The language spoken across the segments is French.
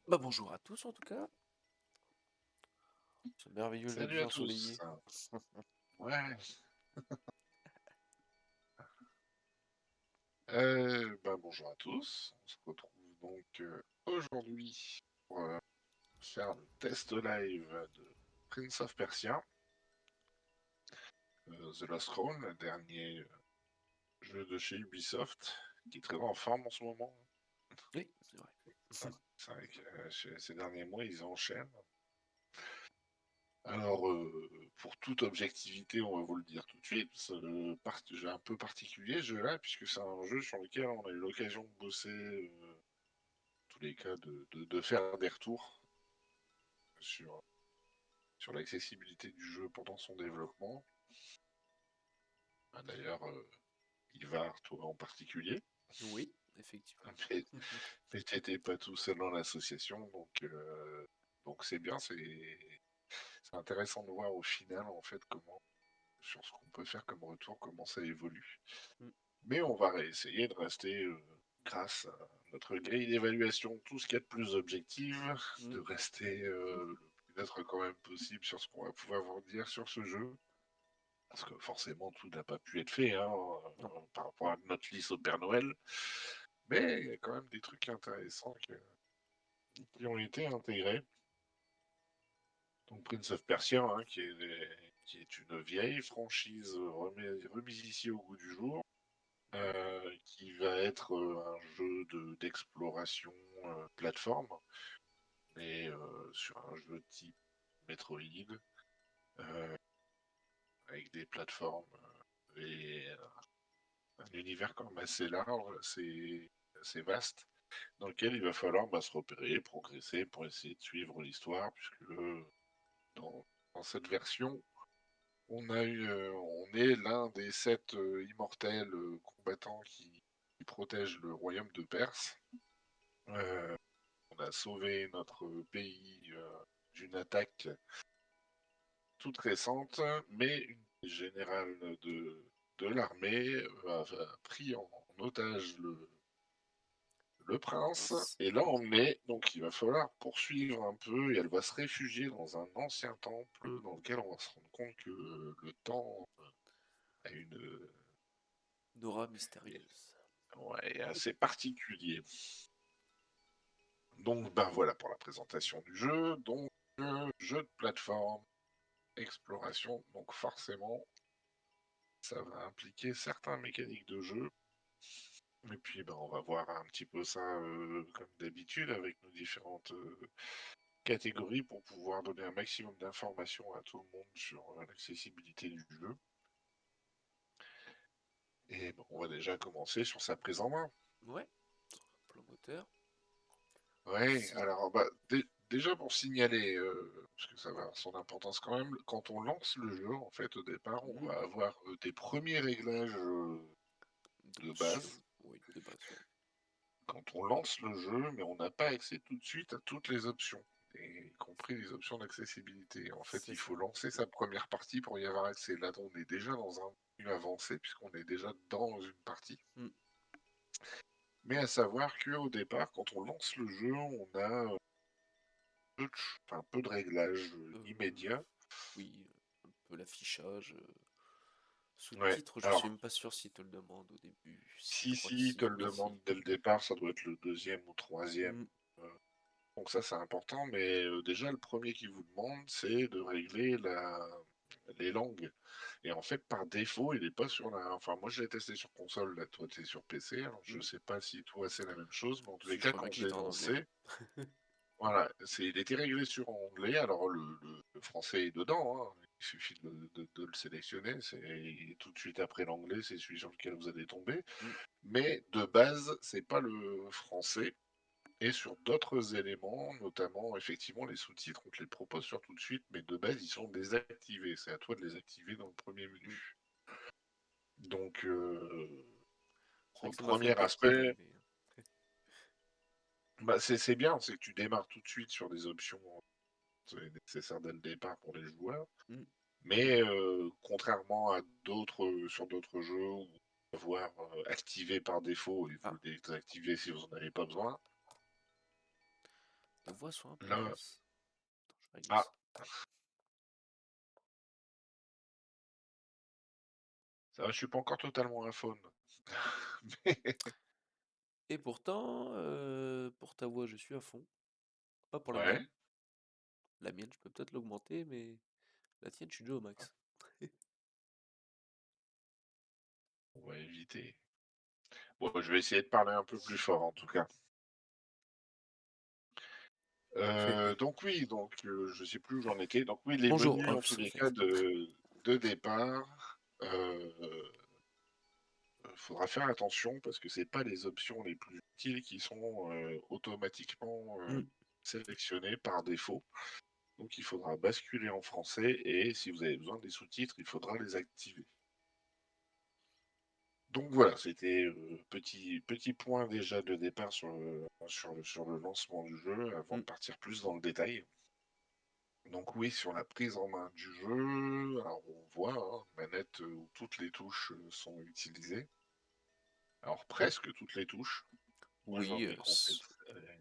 Bonjour à tous en tout cas, ce merveilleux Salut jeudi à ensoleillé. tous. Ouais. Bonjour à tous. On se retrouve donc aujourd'hui pour faire le test live de Prince of Persia, The Lost Crown, le dernier jeu de chez Ubisoft, qui est très en forme en ce moment. Oui, c'est vrai. C'est vrai que ces derniers mois, ils enchaînent. Alors, pour toute objectivité, on va vous le dire tout de suite, c'est le jeu un peu particulier, ce jeu-là, puisque c'est un jeu sur lequel on a eu l'occasion de bosser tous les cas de faire des retours sur, sur l'accessibilité du jeu pendant son développement. D'ailleurs, Ivar, toi en particulier, Oui, effectivement. mais, mais tu n'étais pas tout seul dans l'association, donc c'est bien, c'est intéressant de voir au final en fait comment, sur ce qu'on peut faire comme retour, comment ça évolue. Mm, Mais on va réessayer de rester, grâce à notre grille d'évaluation, tout ce qu'il y a de plus objectif, de mm. rester le plus neutre quand même possible sur ce qu'on va pouvoir vous dire sur ce jeu. Parce que forcément, tout n'a pas pu être fait hein, Non. par rapport à notre liste au Père Noël. Mais il y a quand même des trucs intéressants qui ont été intégrés. Donc Prince of Persia, hein, qui est une vieille franchise remise ici au goût du jour. Qui va être un jeu d'exploration plateforme, mais sur un jeu type Metroid, euh, avec des plateformes et un univers quand même assez large, assez vaste, dans lequel il va falloir se repérer, progresser pour essayer de suivre l'histoire, puisque dans, dans cette version, on est l'un des 7 immortels combattants qui protègent le royaume de Perse. Euh, on a sauvé notre pays d'une attaque toute récente, mais une générale de l'armée a pris en otage le prince Mince. et l'a emmené. Donc il va falloir poursuivre un peu et elle va se réfugier dans un ancien temple dans lequel on va se rendre compte que le temps a Une aura mystérieuse. est assez particulier. Donc ben voilà pour la présentation du jeu. Donc jeu de plateforme, exploration, donc forcément ça va impliquer certaines mécaniques de jeu. Et puis ben, on va voir un petit peu ça comme d'habitude avec nos différentes catégories pour pouvoir donner un maximum d'informations à tout le monde sur l'accessibilité du jeu. Et ben, on va déjà commencer sur sa prise en main. Ouais, plan moteur. Ouais, Si. alors déjà pour signaler, parce que ça va avoir son importance quand même, quand on lance le jeu, en fait, au départ, on Mm. va avoir des premiers réglages de D'options. base Oui, de base, ouais. quand on lance le jeu, mais on n'a pas accès tout de suite à toutes les options, y compris les options d'accessibilité. En fait, C'est il ça. faut lancer sa première partie pour y avoir accès. Là, on est déjà dans un menu avancé, puisqu'on est déjà dans une partie. Mm. Mais à savoir qu'au départ, quand on lance le jeu, on a peu de réglages Euh, immédiats. oui, un peu l'affichage. Ouais, Sous-titres, je suis alors, même pas sûr s'il te le demande au début. Si, je crois que si, il te si. le Oui, si. demande dès le départ, ça doit être le deuxième ou troisième. Mm. euh, Donc ça, c'est important, mais déjà, le premier qui vous demande, c'est de régler les langues. Et en fait, par défaut, il n'est pas sur la... Enfin, moi, je l'ai testé sur console, là, toi, tu es sur PC. Alors, je Mm. sais pas si toi, c'est la même chose, mais en tous les Si, je cas, crois bien quand je qu'il l'ai était en anglais. lancé, voilà, il était réglé sur anglais. Alors, le français est dedans, hein. Il suffit de le sélectionner. C'est tout de suite après l'anglais, c'est celui sur lequel vous allez tomber. Mm. Mais de base, c'est pas le français. Et sur d'autres éléments, notamment effectivement les sous-titres, on te les propose sur tout de suite, mais de base ils sont désactivés. C'est à toi de les activer dans le premier Mm. menu. Donc, C'est vrai que ça m'a fait un premier peu tiquer, aspect, mais. c'est bien, c'est que tu démarres tout de suite sur des options nécessaires dès le départ pour les joueurs. Mm. Mais contrairement à sur d'autres jeux où vous pouvez avoir activé par défaut et vous Ah, le désactivez si vous n'en avez pas besoin. Les voix sont un peu Là, basses. Attends, je vais régler ah, ça. ça va, je suis pas encore totalement iPhone. Mais- Et pourtant, pour ta voix, je suis à fond. Pas pour la Ouais, mienne. La mienne, je peux peut-être l'augmenter, mais la tienne, je suis déjà au max. on va éviter. Bon, je vais essayer de parler un peu plus fort en tout cas. Donc oui, je sais plus où j'en étais. Donc oui, les Bonjour, menus en tous Hobbs, en les cas fait. de départ, faudra faire attention parce que c'est pas les options les plus utiles qui sont automatiquement Mm. sélectionnées par défaut. Donc il faudra basculer en français et si vous avez besoin des sous-titres, il faudra les activer. Donc voilà, c'était petit point déjà de départ sur le lancement du jeu avant Mm. de partir plus dans le détail. Donc oui, sur la prise en main du jeu, alors on voit manette où toutes les touches sont utilisées. Alors presque toutes les touches. Moi Oui, j'en ai compté.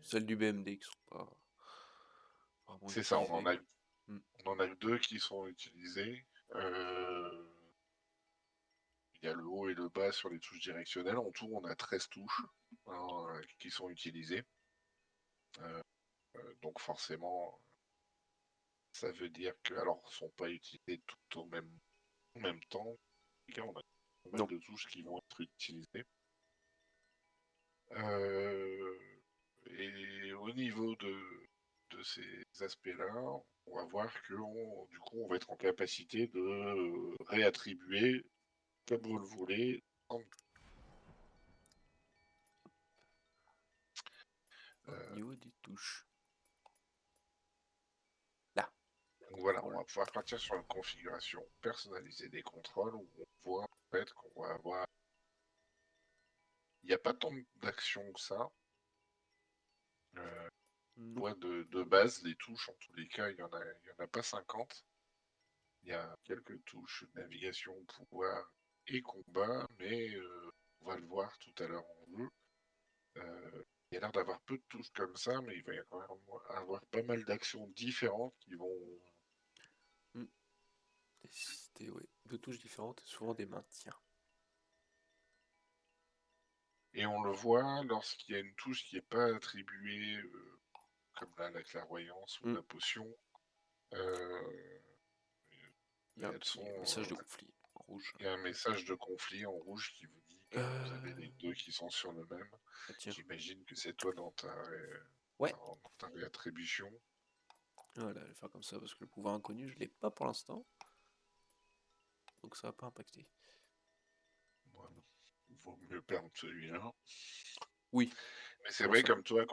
celles du BMD qui sont pas vraiment C'est ça, utilisées. Mm. on en a deux qui sont utilisées. Euh, Il y a le haut et le bas sur les touches directionnelles. En tout, on a 13 touches qui sont utilisées. Euh, donc forcément, ça veut dire que, alors, elles ne sont pas utilisées tout en même temps. En tout cas, on a pas mal Non. de touches qui vont être utilisées. Euh, et au niveau de ces aspects-là, on va voir que du coup, on va être en capacité de réattribuer comme vous le voulez. Au Euh, niveau des touches. Là, donc voilà, on contrôle. va pouvoir partir sur une configuration personnalisée des contrôles où on voit en fait qu'on va avoir. Il n'y a pas tant d'actions que ça. On Non. voit de base les touches, en tous les cas, il y en a pas 50. Il y a quelques touches navigation, pouvoir et combat, mais on va le voir tout à l'heure en jeu. Il y a l'air d'avoir peu de touches comme ça, mais il va y quand même avoir pas mal d'actions différentes qui vont. Mm. Ouais, deux touches différentes et souvent des maintiens. Et on le voit lorsqu'il y a une touche qui n'est pas attribuée, comme là la clairvoyance ou Mm. la potion. Euh, Il y a un elles petit sont, message de conflit en rouge. il y a un message de conflit en rouge qui vous dit que vous avez Euh... les deux qui sont sur le même. Ah, tiens. J'imagine que c'est toi Ouais. dans ta réattribution. Voilà, je vais faire comme ça parce que le pouvoir inconnu, je l'ai pas pour l'instant. Donc ça va pas impacter. Voilà. Il vaut mieux perdre celui-là. Oui, Mais c'est comment vrai, ça? comme toi,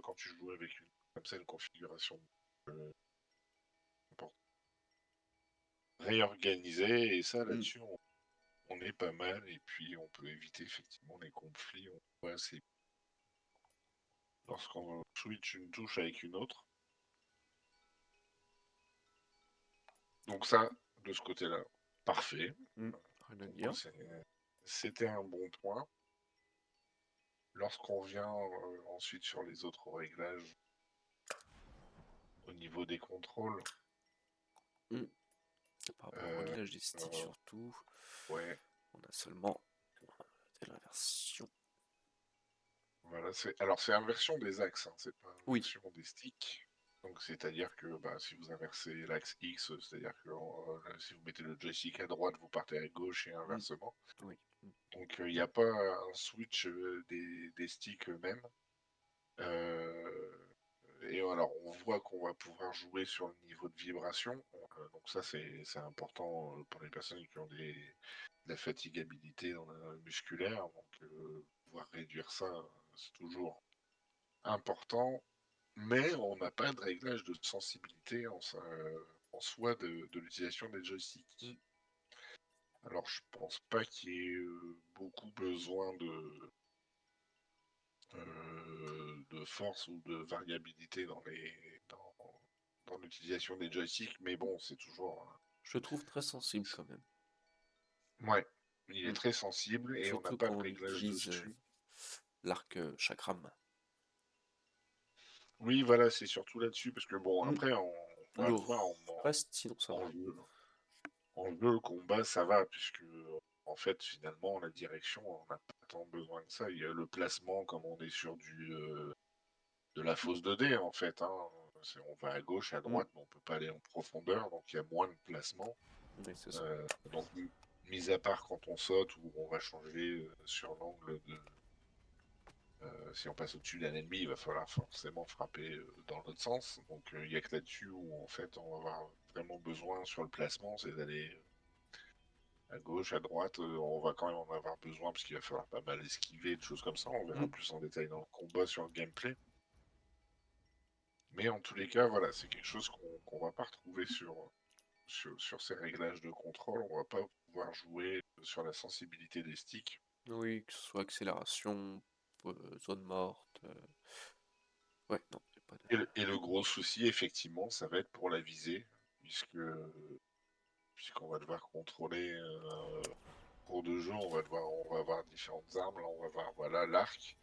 quand tu joues avec comme ça, une configuration euh, pour réorganiser, et ça, Mm. là-dessus, on est pas mal, et puis on peut éviter effectivement les conflits. On voit lorsqu'on switch une touche avec une autre. Donc ça, de ce côté-là, parfait. Mm. Rien à Pour moi, dire. c'était un bon point. Lorsqu'on vient ensuite sur les autres réglages au niveau des contrôles, Mm. Par rapport au euh, réglage des sticks euh, surtout, ouais, on a seulement de l'inversion. voilà, alors c'est inversion des axes, hein, c'est pas Oui. inversion des sticks. Donc c'est-à-dire que bah, si vous inversez l'axe X, c'est-à-dire que si vous mettez le joystick à droite, vous partez à gauche et Mm. inversement. Oui. Mm. Donc il n'y a pas un switch des sticks eux-mêmes. Et alors, on voit qu'on va pouvoir jouer sur le niveau de vibration. Donc ça, c'est important pour les personnes qui ont de la fatigabilité musculaire. Donc, pouvoir réduire ça, c'est toujours important. Mais on n'a pas de réglage de sensibilité en soi de l'utilisation des Mm. joysticks. Alors, je pense pas qu'il y ait beaucoup besoin de force ou de variabilité dans l'utilisation des joysticks, mais bon, c'est toujours. Je le trouve très sensible quand même. Ouais, il est Mm. très sensible et on n'a Surtout pas quand de on réglage utilise dessus. l'arc chakram. Oui, voilà, c'est surtout là-dessus, parce que bon, Mm. après, Le encore une fois, reste, sinon ça va. en jeu, en jeu, le combat, ça va, puisque en fait, finalement, la direction, on n'a pas tant besoin que ça. Il y a le placement, comme on est sur de la fausse 2D, en fait, hein. On va à gauche, à Mm. droite, mais on peut pas aller en profondeur, donc il y a moins de placement. Oui, c'est ça. Donc, mis à part quand on saute, ou on va changer sur l'angle de, si on passe au-dessus d'un ennemi, il va falloir forcément frapper dans l'autre sens. Donc il n'y a que là-dessus où en fait on va avoir vraiment besoin sur le placement, c'est d'aller à gauche, à droite. On va quand même en avoir besoin parce qu'il va falloir pas mal esquiver, des choses comme ça. On verra Mm. plus en détail dans le combat sur le gameplay. Mais en tous les cas, voilà, c'est quelque chose qu'on va pas retrouver sur ces réglages de contrôle. On va pas pouvoir jouer sur la sensibilité des sticks. Oui, que ce soit accélération, zone morte. Ouais, non, y a pas de. Et le gros souci, effectivement, ça va être pour la visée, puisqu'on va devoir contrôler cours de jeu, on va avoir différentes armes. Là, on va avoir voilà l'arc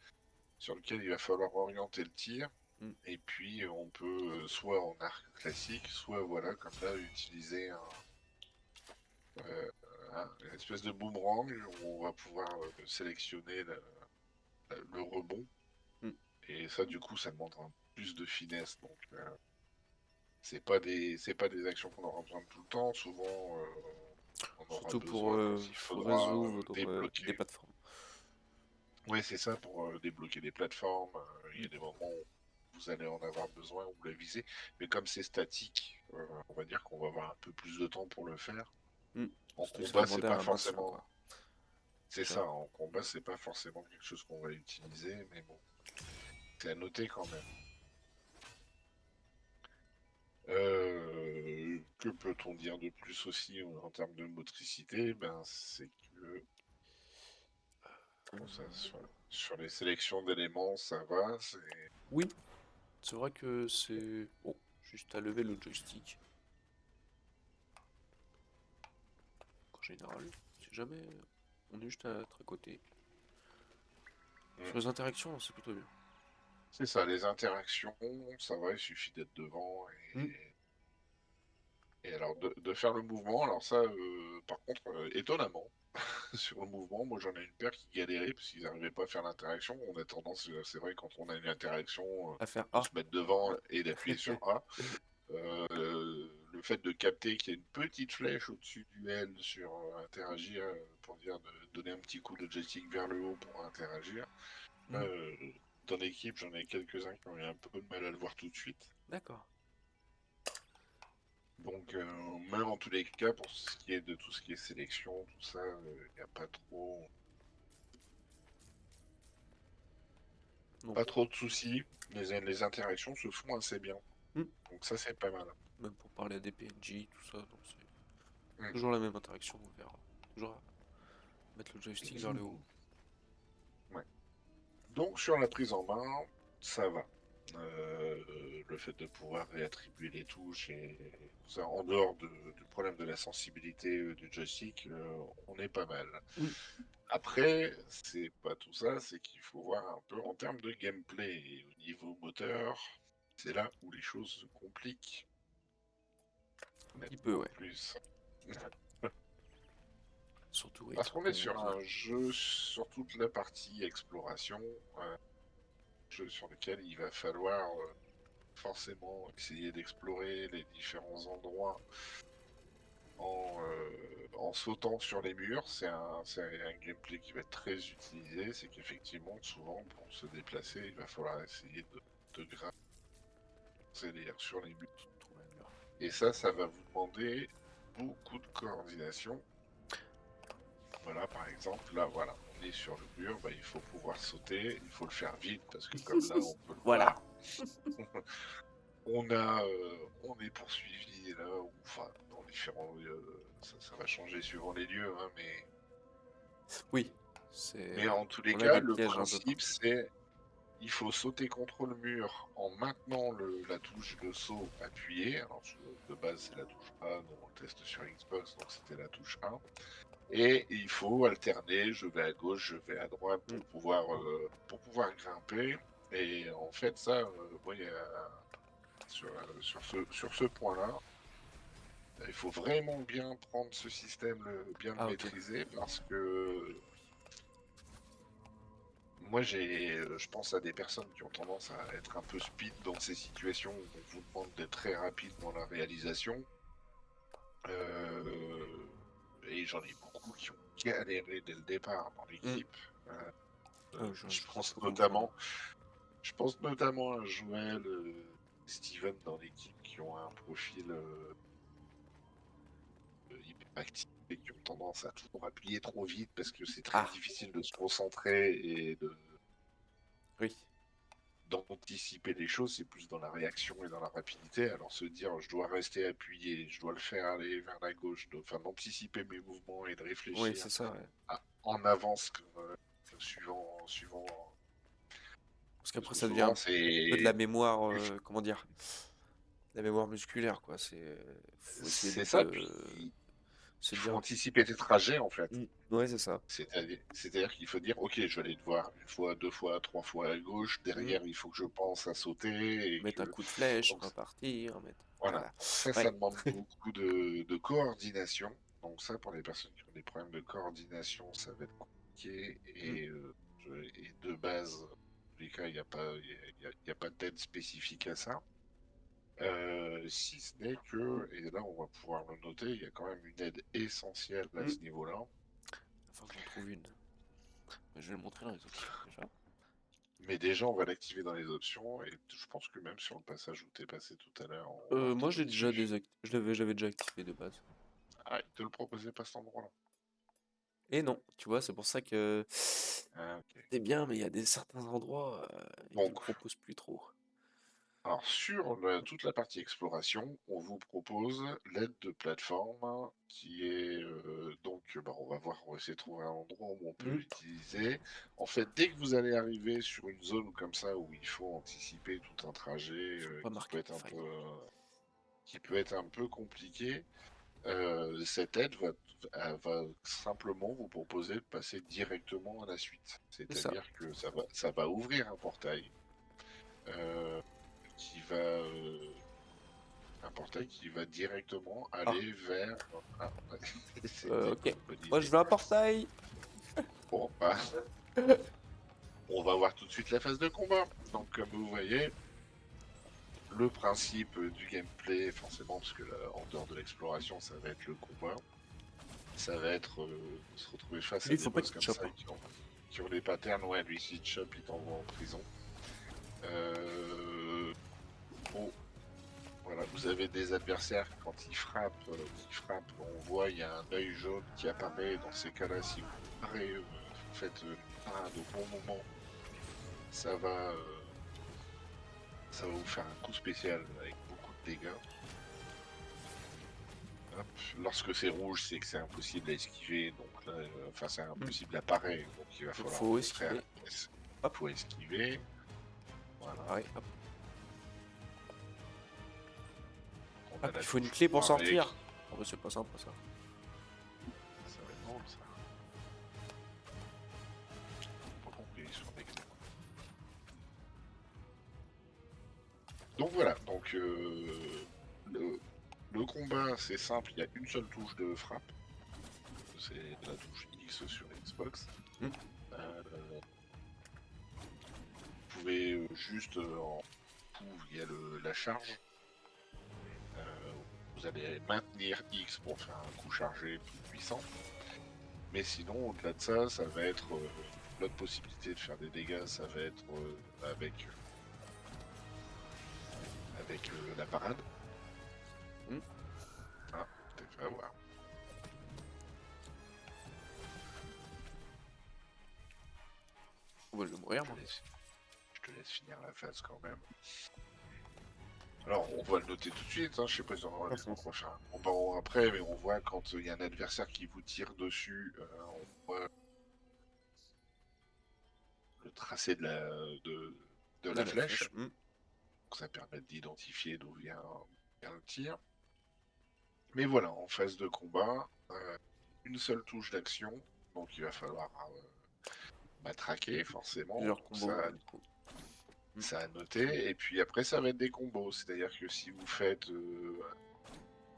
sur lequel il va falloir orienter le tir. Mm. Et puis on peut soit en arc classique, soit voilà comme là utiliser euh, une espèce de boomerang où on va pouvoir sélectionner le rebond. Mm. Et ça, du coup, ça demande un plus de finesse. Donc c'est pas des actions qu'on aura besoin de tout le temps. Souvent, on aura Surtout pour besoin quand il faudra résoudre des débloquer. plateformes. Oui, c'est ça, pour débloquer des plateformes. Il y a des moments où vous allez en avoir besoin ou la viser. Mais comme c'est statique, on va dire qu'on va avoir un peu plus de temps pour le faire. Mm. En Surtout que ça va combat, c'est demander pas un maintien, forcément. quoi. C'est Déjà. ça, en combat, c'est pas forcément quelque chose qu'on va utiliser, mais bon, c'est à noter quand même. Que peut-on dire de plus aussi en termes de motricité? Ben, c'est que bon, ça, sur les sélections d'éléments, ça va. Oui, c'est vrai que c'est. Bon, juste à lever le joystick. En général, si jamais on est juste à être à côté. Sur les interactions, c'est plutôt bien. C'est ça, les interactions, ça va, il suffit d'être devant Mm. et alors de faire le mouvement. Alors ça, par contre, étonnamment, sur le mouvement, moi j'en ai une paire qui galérait parce qu'ils n'arrivaient pas à faire l'interaction. On a tendance, c'est vrai, quand on a une interaction, À faire de A. se mettre devant et d'appuyer sur A. Le fait de capter qu'il y a une petite flèche au-dessus du L sur interagir, pour dire de donner un petit coup de joystick vers le haut pour interagir. Mm. Euh, Dans l'équipe, j'en ai quelques-uns qui ont eu un peu de mal à le voir tout de suite. D'accord. Donc, mais en tous les cas, pour ce qui est de tout ce qui est sélection, tout ça, il n'y a Non. pas trop de soucis. Les interactions se font assez bien. Mm. Donc ça, c'est pas mal. Même pour parler à des PNJ, tout ça, donc c'est Mm. toujours la même interaction vers. Toujours à mettre le joystick vers le haut. Ouais. Donc sur la prise en main, ça va. Le fait de pouvoir réattribuer les touches et tout ça, en dehors du problème de la sensibilité du joystick, on est pas mal. Mm. Après, c'est pas tout ça, c'est qu'il faut voir un peu en termes de gameplay. Et au niveau moteur, c'est là où les choses se compliquent Un petit peu, nettement ouais. plus. Surtout Parce avec qu'on est sur 11. un jeu sur toute la partie exploration, jeu sur lequel il va falloir forcément essayer d'explorer les différents endroits en sautant sur les murs. C'est un gameplay qui va être très utilisé. C'est qu'effectivement, souvent, pour se déplacer, il va falloir essayer de grimper sur les murs. Trouver un mur. Et ça va vous demander beaucoup de coordination. Voilà, par exemple, là, voilà, on est sur le mur, bah, il faut pouvoir sauter, il faut le faire vite, parce que comme là, on peut le Voilà. voir, on est poursuivi là, enfin, dans différents lieux, ça va changer suivant les lieux, hein, Oui. mais en tous les On a cas, des le pièges un peu principe, partout. c'est il faut sauter contre le mur en maintenant la touche de saut appuyée. Alors, de base, c'est la touche A, nous on le teste sur Xbox, donc c'était la touche 1. Et il faut alterner, je vais à gauche, je vais à droite Mm. pour pouvoir grimper. Et en fait, ça, moi, sur ce point-là, il faut vraiment bien prendre ce système, bien le Ah, ok. maîtriser, parce que moi, je pense à des personnes qui ont tendance à être un peu speed dans ces situations où on vous demande d'être très rapide dans la réalisation. Euh, et j'en ai beaucoup qui ont galéré dès le départ dans Hmm. l'équipe. Euh, Ah, je, je je pense peux comprendre. notamment, je pense notamment à Joël, Steven dans l'équipe qui ont un profil hyperactif et qui ont tendance à toujours appuyer trop vite parce que c'est très Ah, difficile de se concentrer et oui. d'anticiper les choses, c'est plus dans la réaction et dans la rapidité. Alors se dire je dois rester appuyé, je dois le faire aller vers la gauche, enfin d'anticiper mes mouvements et de Oui, réfléchir c'est ça, ouais. en avance suivant. Parce Parce qu'après, que ça devient un souvent peu de la c'est mémoire, comment dire, la mémoire musculaire, quoi. Faut essayer c'est ça, de puis se il faut dire. anticiper tes trajets en fait. Ouais, c'est ça. C'est-à-dire qu'il faut dire, ok, je vais aller te voir une fois, deux fois, trois fois à gauche. Mm. Derrière, il faut que je pense à sauter et Mettre un que coup de flèche, donc repartir, mettre. voilà. Voilà. Donc ça Ouais. demande beaucoup de coordination. Donc ça, pour les personnes qui ont des problèmes de coordination, ça va être compliqué. Mm. Et de base, en tous les cas, il n'y a pas, il y a pas d'aide spécifique à ça. Si ce n'est que, et là on va pouvoir le noter, il y a quand même une aide essentielle à Mm. ce niveau-là. Enfin, que j'en trouve une. Je vais le montrer dans les options, déjà. Mais déjà, on va l'activer dans les options. Et je pense que même sur le passage où t'es passé tout à l'heure, on va Moi, j'ai retomber déjà dessus. j'avais déjà activé de base. Ah, il te le proposait pas cet endroit-là. Et non, tu vois, c'est pour ça que Ah, ok. c'est bien, mais il y a des certains endroits, ils te le Donc, proposent plus trop. alors sur toute la partie exploration, on vous propose l'aide de plateforme qui est donc, bah, on va voir, on va essayer de trouver un endroit où on peut Mm. l'utiliser. En fait, dès que vous allez arriver sur une zone comme ça où il faut anticiper tout un trajet Faut pas marquer de faille. qui peut être un peu compliqué, cette aide elle va simplement vous proposer de passer directement à la suite. C'est ça. C'est-à-dire que ça va ouvrir un portail euh, qui va un portail qui va directement Ah, aller vers. Ah, ouais, c'était pas ok. une bonne Moi, je idée. veux un portail. Bon, bah, on va voir tout de suite la phase de combat. Donc, comme vous voyez, le principe du gameplay, forcément, parce que là, en dehors de l'exploration, ça va être le combat. Ça va être se retrouver face Lui, à il des faut pas boss qu'il te comme chope, ça hein. qui ont des patterns. Ouais, lui, s'il te chope, il t'envoie en prison. Euh, bon, voilà, vous avez des adversaires quand ils frappent, on voit il y a un œil jaune qui apparaît. Dans ces cas-là, si vous parez, vous faites parade au bon moment, ça va, euh, ça va vous faire un coup spécial avec beaucoup de dégâts. Hop. Lorsque c'est rouge, c'est que c'est impossible à esquiver, donc là, enfin c'est Mm. impossible à parer, donc il va Donc, falloir au faut contraire, esquiver. Hop, faut esquiver. c'est Voilà. pareil. Hop. On a Hop, la il faut une touche clé pour pareil. sortir. Oh, bah, c'est pas sympa, ça. Ça va être drôle ça. Pas compris sur les clés. Donc voilà, donc le combat c'est simple, il y a une seule touche de frappe, c'est la touche X sur Xbox. Mm. Euh, vous pouvez juste en coup via la charge, vous allez maintenir X pour faire un coup chargé plus puissant. Mais sinon, au-delà de ça, ça va être l'autre possibilité de faire des dégâts, ça va être avec la parade. Mm. Ah, t'es fait avoir. Oh, bah, je vais mourir, Je te moi. laisse, je te laisse finir la phase quand même. Alors, on va le noter tout de suite, hein, je sais pas si on va faire un combat après, mais on voit quand il y a un adversaire qui vous tire dessus, on voit le tracé de De la la flèche. flèche. Mm. Donc ça permet d'identifier d'où vient le tir. Mais voilà, en phase de combat, une seule touche d'action, donc il va falloir matraquer forcément. Plusieurs Donc combos, ça, ouais, du coup. Ça à noter. Et puis après, ça va être des combos. C'est-à-dire que si vous faites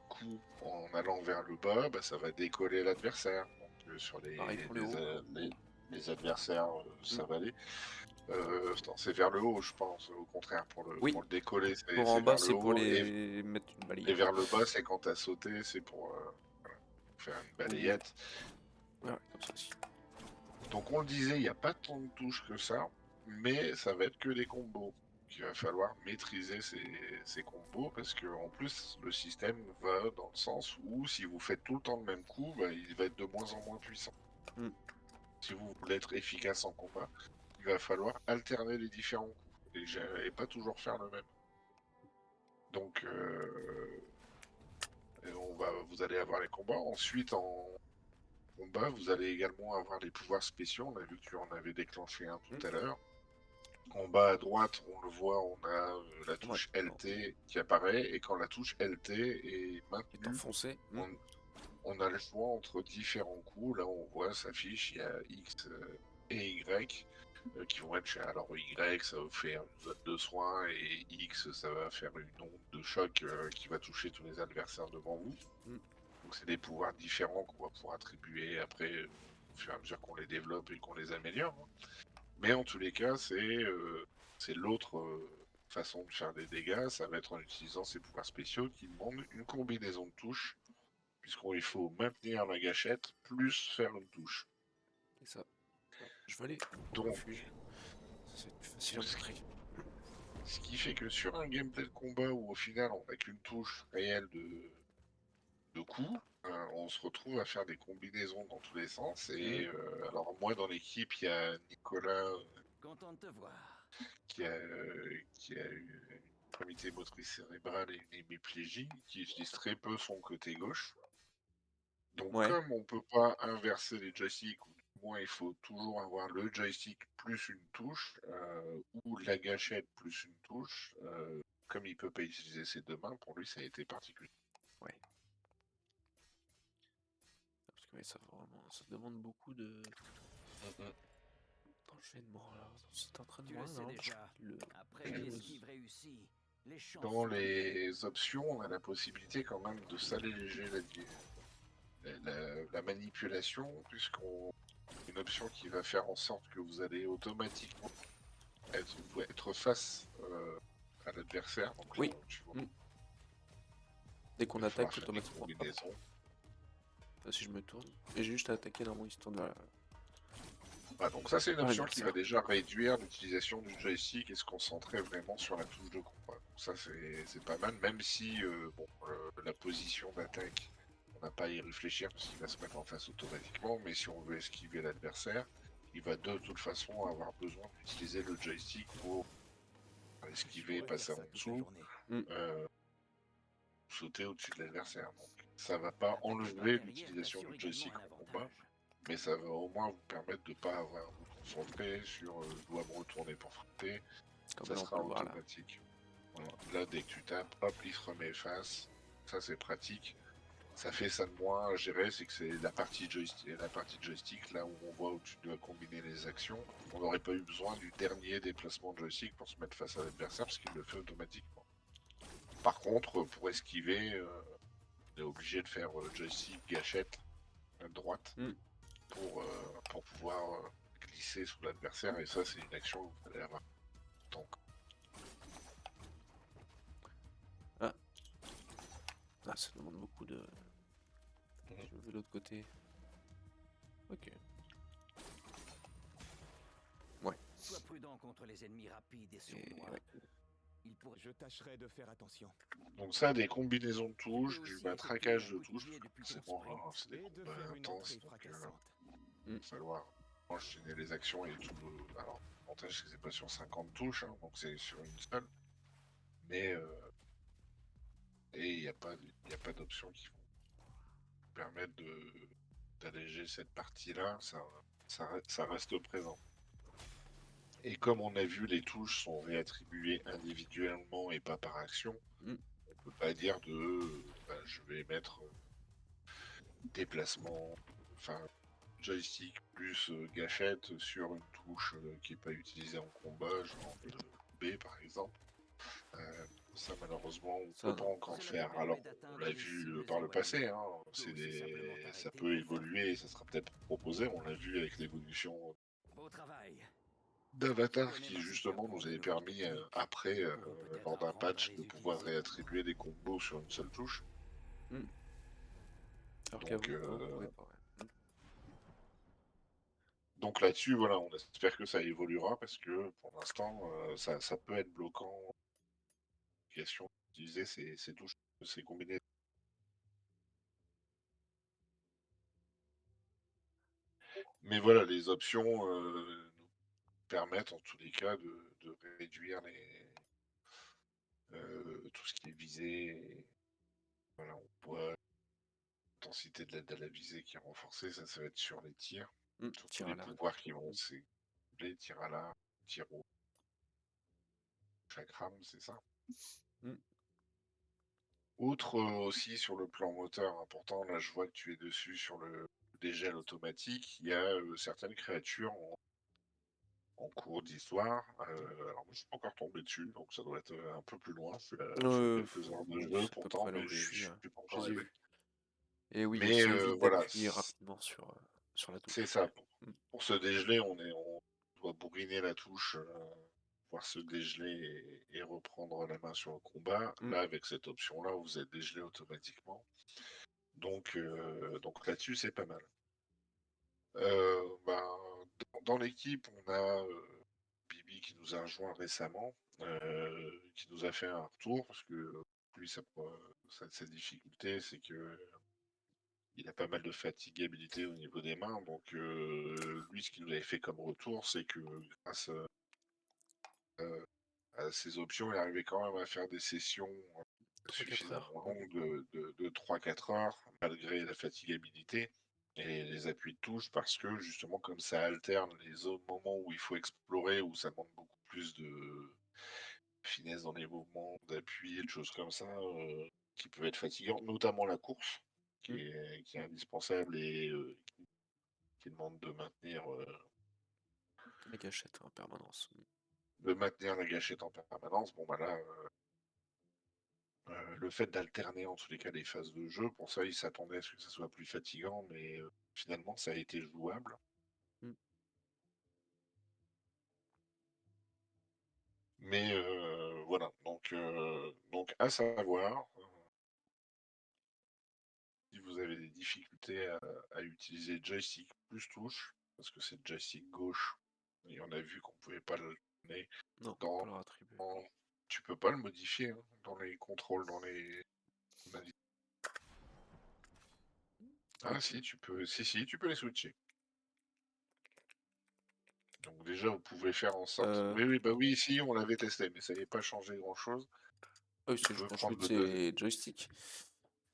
coup en allant vers le bas, bah, ça va décoller l'adversaire. Donc sur Pareil pour le haut. les adversaires, ça Mm. va aller. Non, c'est vers le haut, je pense. Au contraire, Oui, pour le décoller, pour en c'est bas, vers le c'est pour haut. les mettre une Et balayette. vers le bas, c'est quand t'as sauté, c'est pour voilà, faire une Ou... balayette. Ouais, comme ça aussi. Donc on le disait, il n'y a pas tant de touches que ça, mais ça va être que des combos. Il va falloir maîtriser ces combos parce que en plus le système va dans le sens où si vous faites tout le temps le même coup, bah, il va être de moins en moins puissant. Mm. Si vous voulez être efficace en combat, il va falloir alterner les différents coups et pas toujours faire le même. Donc vous allez avoir les combats. Ensuite en combat, vous allez également avoir les pouvoirs spéciaux. On a vu que tu en avais déclenché un Mm. tout à l'heure. En bas à droite, on le voit, on a la Ouais, touche non, LT qui apparaît, et quand la touche LT est est maintenue, enfoncé. Mm. on a le choix entre différents coups. Là, on voit s'affiche, il y a X et Y qui vont être chez. Alors, Y, ça va faire une zone de soin, et X, ça va faire une onde de choc qui va toucher tous les adversaires devant vous. Mm. Donc, c'est des pouvoirs différents qu'on va pouvoir attribuer après, au fur et à mesure qu'on les développe et qu'on les améliore, hein. Mais en tous les cas, c'est l'autre façon de faire des dégâts. Ça va être en utilisant ces pouvoirs spéciaux qui demandent une combinaison de touches, puisqu'il faut maintenir la gâchette plus faire une touche. C'est ça. Je vais aller au Donc, refuge. Ça va être plus facile à montrer. ce qui fait que sur un gameplay de combat où au final on n'a qu'une touche réelle de coup, on se retrouve à faire des combinaisons dans tous les sens. Mm. Et alors moi dans l'équipe, il y a Nicolas Content de te voir. qui a eu une infirmité motrice cérébrale et une hémiplégie, qui utilise très peu son côté gauche. Donc Ouais, comme on peut pas inverser les joysticks, ou du moins il faut toujours avoir le joystick plus une touche, ou la gâchette plus une touche, comme il peut pas utiliser ses deux mains, pour lui ça a été particulier. ouais. Parce que ouais, ça, vraiment, ça demande beaucoup de d'enchaînement. Alors, c'est Tu entraînement le sais là, déjà. Après une esquive réussie, les chances Dans sont les options, on a la possibilité quand même de s'alléger la manipulation, puisqu'on une option qui va faire en sorte que vous allez automatiquement être face à l'adversaire. Donc là, oui. tu vois, Mm. Dès qu'on il va falloir attaque, faire des automatiquement. Hop. combinaisons. Là, si je me tourne, et j'ai juste à attaquer dans mon histoire de la... Voilà, donc ça, c'est une par option qui va l'adversaire. déjà réduire l'utilisation du joystick et se concentrer vraiment sur la touche de combat. Donc ça, c'est pas mal, même si la position d'attaque, on n'a pas à y réfléchir parce qu'il va se mettre en face automatiquement, mais si on veut esquiver l'adversaire, il va de toute façon avoir besoin d'utiliser le joystick pour esquiver et passer en dessous, Mm. sauter au-dessus de l'adversaire. Donc ça va pas enlever l'utilisation du joystick en combat, mais ça va au moins vous permettre de ne pas avoir à vous concentrer sur je dois me retourner pour frapper. Comme Ça là, on peut sera le voir là. automatique. Voilà. Là, dès que tu tapes, hop, il se remet face. Ça, c'est pratique. Ça fait ça de moins à gérer, c'est que c'est la partie joystick, là où on voit où tu dois combiner les actions. On n'aurait pas eu besoin du dernier déplacement de joystick pour se mettre face à l'adversaire parce qu'il le fait automatiquement. Par contre, pour esquiver, on est obligé de faire joystick gâchette à droite Mm. pour pouvoir glisser sous l'adversaire, et ça, c'est une action que vous allez avoir. Donc, Ah, ça demande beaucoup de... Je vais de l'autre côté. Ok. Ouais. Sois prudent contre les ennemis rapides et Et sournois. ouais. Ils pourraient... Je tâcherai de faire attention. Donc ça, des combinaisons de touches, Tu peux du aussi traquage effectuer de un touches, gouttier parce que depuis ton forcément, sprint. c'est des Et de combats faire une intenses, entrée donc fracassante. il va falloir enchaîner les actions et tout. Alors, l'avantage, c'est que c'est pas sur 50 touches, hein, donc c'est sur une seule. Mais et il n'y a pas d'options qui vont permettre d'alléger cette partie-là, ça reste présent. Et comme on a vu, les touches sont réattribuées individuellement et pas par action. Mm. On peut pas dire je vais mettre déplacement, enfin joystick plus gâchette sur une touche qui n'est pas utilisée en combat, genre le B par exemple. Ça malheureusement on Ça, peut pas non. encore le Cela faire. permet Alors on d'atteindre l'a des vu cibles par le passé, éloignées. hein. Tout, c'est simplement Ça arrêter peut pour faire. évoluer et ça sera peut-être proposé. On l'a vu avec l'évolution Beau travail. Qui d'Avatar connaît qui Massifia justement Pro nous de avait nouvelles permis techniques après, nous pourrons peut-être lors d'un apprendre à patch, les de pouvoir utiliser. réattribuer des combos sur une seule touche. Hmm. Alors Donc, qu'avant, on pouvait pas. Ouais. donc là-dessus, voilà, on espère que ça évoluera parce que pour l'instant, ça peut être bloquant. Question d'utiliser ces touches, ces combinaisons. Mais voilà, les options nous permettent en tous les cas de réduire tout ce qui est visé. Et voilà, on voit l'intensité de la visée qui est renforcée, ça va être sur les tirs. Surtout Tir à les l'arc. pouvoirs qui vont les tirs à l'arc, tir au chakram, c'est ça. Hmm. Outre aussi sur le plan moteur important, là je vois que tu es dessus sur le dégel automatique, il y a certaines créatures en cours d'histoire. Alors moi je suis pas encore tombé dessus, donc ça doit être un peu plus loin. Je suis à quelques heures de Oui, jeu c'est à peu pourtant, près là mais où je suis. je suis pas Je encore les ai arrivé. vus. Et oui, Mais ça évite voilà, d'appuyer rapidement sur la c'est touche. ça. Hmm. Pour se dégeler, on doit bourriner la touche, pouvoir se dégeler et reprendre la main sur le combat. Hmm. Là, avec cette option-là, vous êtes dégelé automatiquement. Donc là-dessus, c'est pas mal. Ben, dans l'équipe, on a Bibi qui nous a rejoint récemment, qui nous a fait un retour, parce que lui, sa difficulté, c'est que il a pas mal de fatigabilité au niveau des mains. Donc lui, ce qu'il nous avait fait comme retour, c'est que grâce à ses options, il arrivait quand même à faire des sessions 3-4 heures. suffisamment longues de 3-4 heures, malgré la fatigabilité et les appuis de touche, parce que justement, comme ça alterne les autres moments où il faut explorer, où ça demande beaucoup plus de finesse dans les mouvements, d'appui et de choses comme ça, qui peuvent être fatigantes, notamment la course, Hmm. qui est indispensable et qui demande La gâchette en permanence. de maintenir la gâchette en permanence. Bon, bah là, le fait d'alterner en tous les cas les phases de jeu, pour ça, il s'attendait à ce que ça soit plus fatigant, mais finalement, ça a été jouable. Hmm. Mais voilà, donc à savoir, si vous avez des difficultés à utiliser joystick plus touche, parce que c'est le joystick gauche, et on a vu qu'on pouvait pas le donner Non, pas dans, leur attribuer. tu peux pas le modifier hein, dans les contrôles, Ah Ok. si, tu peux, si, tu peux les switcher. Donc déjà, vous pouvez faire en sorte. Euh, Oui, oui, bah oui, si, on l'avait testé, mais ça n'avait pas changé grand-chose. ah oui, Tu c'est juste peux pour prendre le switcher joystick.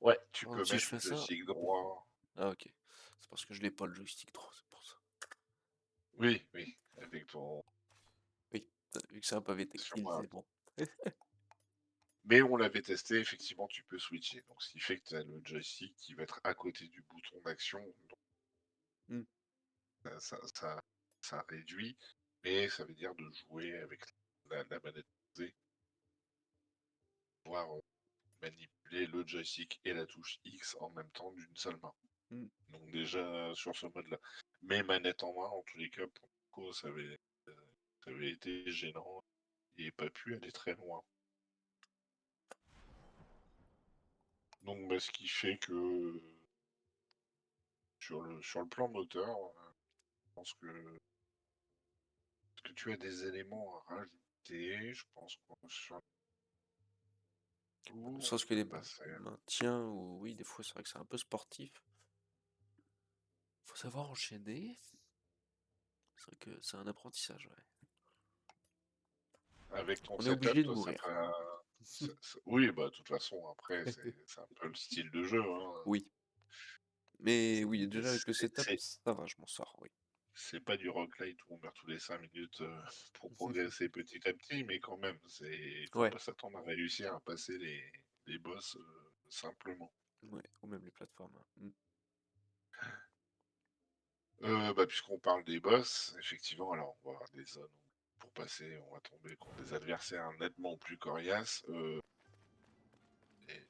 Ouais, tu Par peux exemple, si je mettre le fais ça. joystick droit. Ah, ok. C'est parce que je n'ai pas le joystick trop, c'est pour ça. Oui, oui, avec ton. Oui, vu que c'est un pavé Sur tactile, moi. c'est bon. Mais on l'avait testé, effectivement, tu peux switcher. Donc, ce qui fait que tu as le joystick qui va être à côté du bouton d'action. Donc, Hmm. ça réduit, mais ça veut dire de jouer avec la manette posée, pouvoir manipuler le joystick et la touche X en même temps d'une seule main. Hmm. Donc déjà sur ce mode-là. Mais manette en main, en tous les cas, pour le coup, ça avait été gênant et pas pu aller très loin. Donc bah, ce qui fait que sur le plan moteur, je pense que est-ce que tu as des éléments à rajouter? Je pense que sur tout, on Sauf que peut les passer. maintiens, ou oui, des fois, c'est vrai que c'est un peu sportif. Faut savoir enchaîner. C'est vrai que c'est un apprentissage, ouais. Avec ton On est setup, obligé de toi, mourir. Oui, bah de toute façon, après, c'est un peu le style de jeu. Hein. Oui. Mais C'est oui, déjà avec le setup, c'est- ça va, je m'en sors, oui. c'est pas du roguelite où on meurt tous les 5 minutes pour progresser petit à petit, mais quand même, il faut Ouais. pas s'attendre à réussir à passer les boss simplement. Ouais, ou même les plateformes. Hmm. Puisqu'on parle des boss, effectivement, alors on va avoir des zones où pour passer, on va tomber contre des adversaires nettement plus coriaces.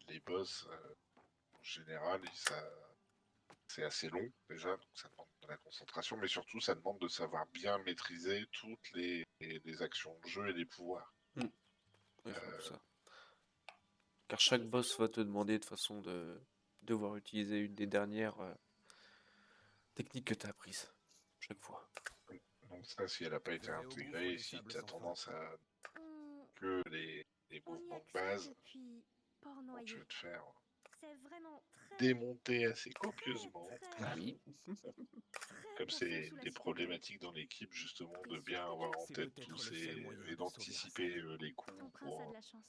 Les boss, en général, c'est assez long déjà, donc ça demande de la concentration, mais surtout ça demande de savoir bien maîtriser toutes les actions de jeu et les pouvoirs. Oui, c'est un peu Euh, ça. Car chaque boss va te demander de toute façon de devoir utiliser une des dernières techniques que tu as apprises. Chaque fois. donc ça, si elle n'a pas Je été vais au gouffre intégrée, des si sables tu as sans fin. tendance à On, que les on y mouvements de accède base, depuis donc tu Port-Noyer. vas te faire C'est vraiment démonter assez très, copieusement. Oui. très Comme profond c'est sous la des citadelle. problématiques dans l'équipe, justement, T'es de sûr bien que avoir en C'est tête peut-être tous le seul ces... moyen et de sauver d'anticiper Rasad. les coups Ton prince a de pour... la chance.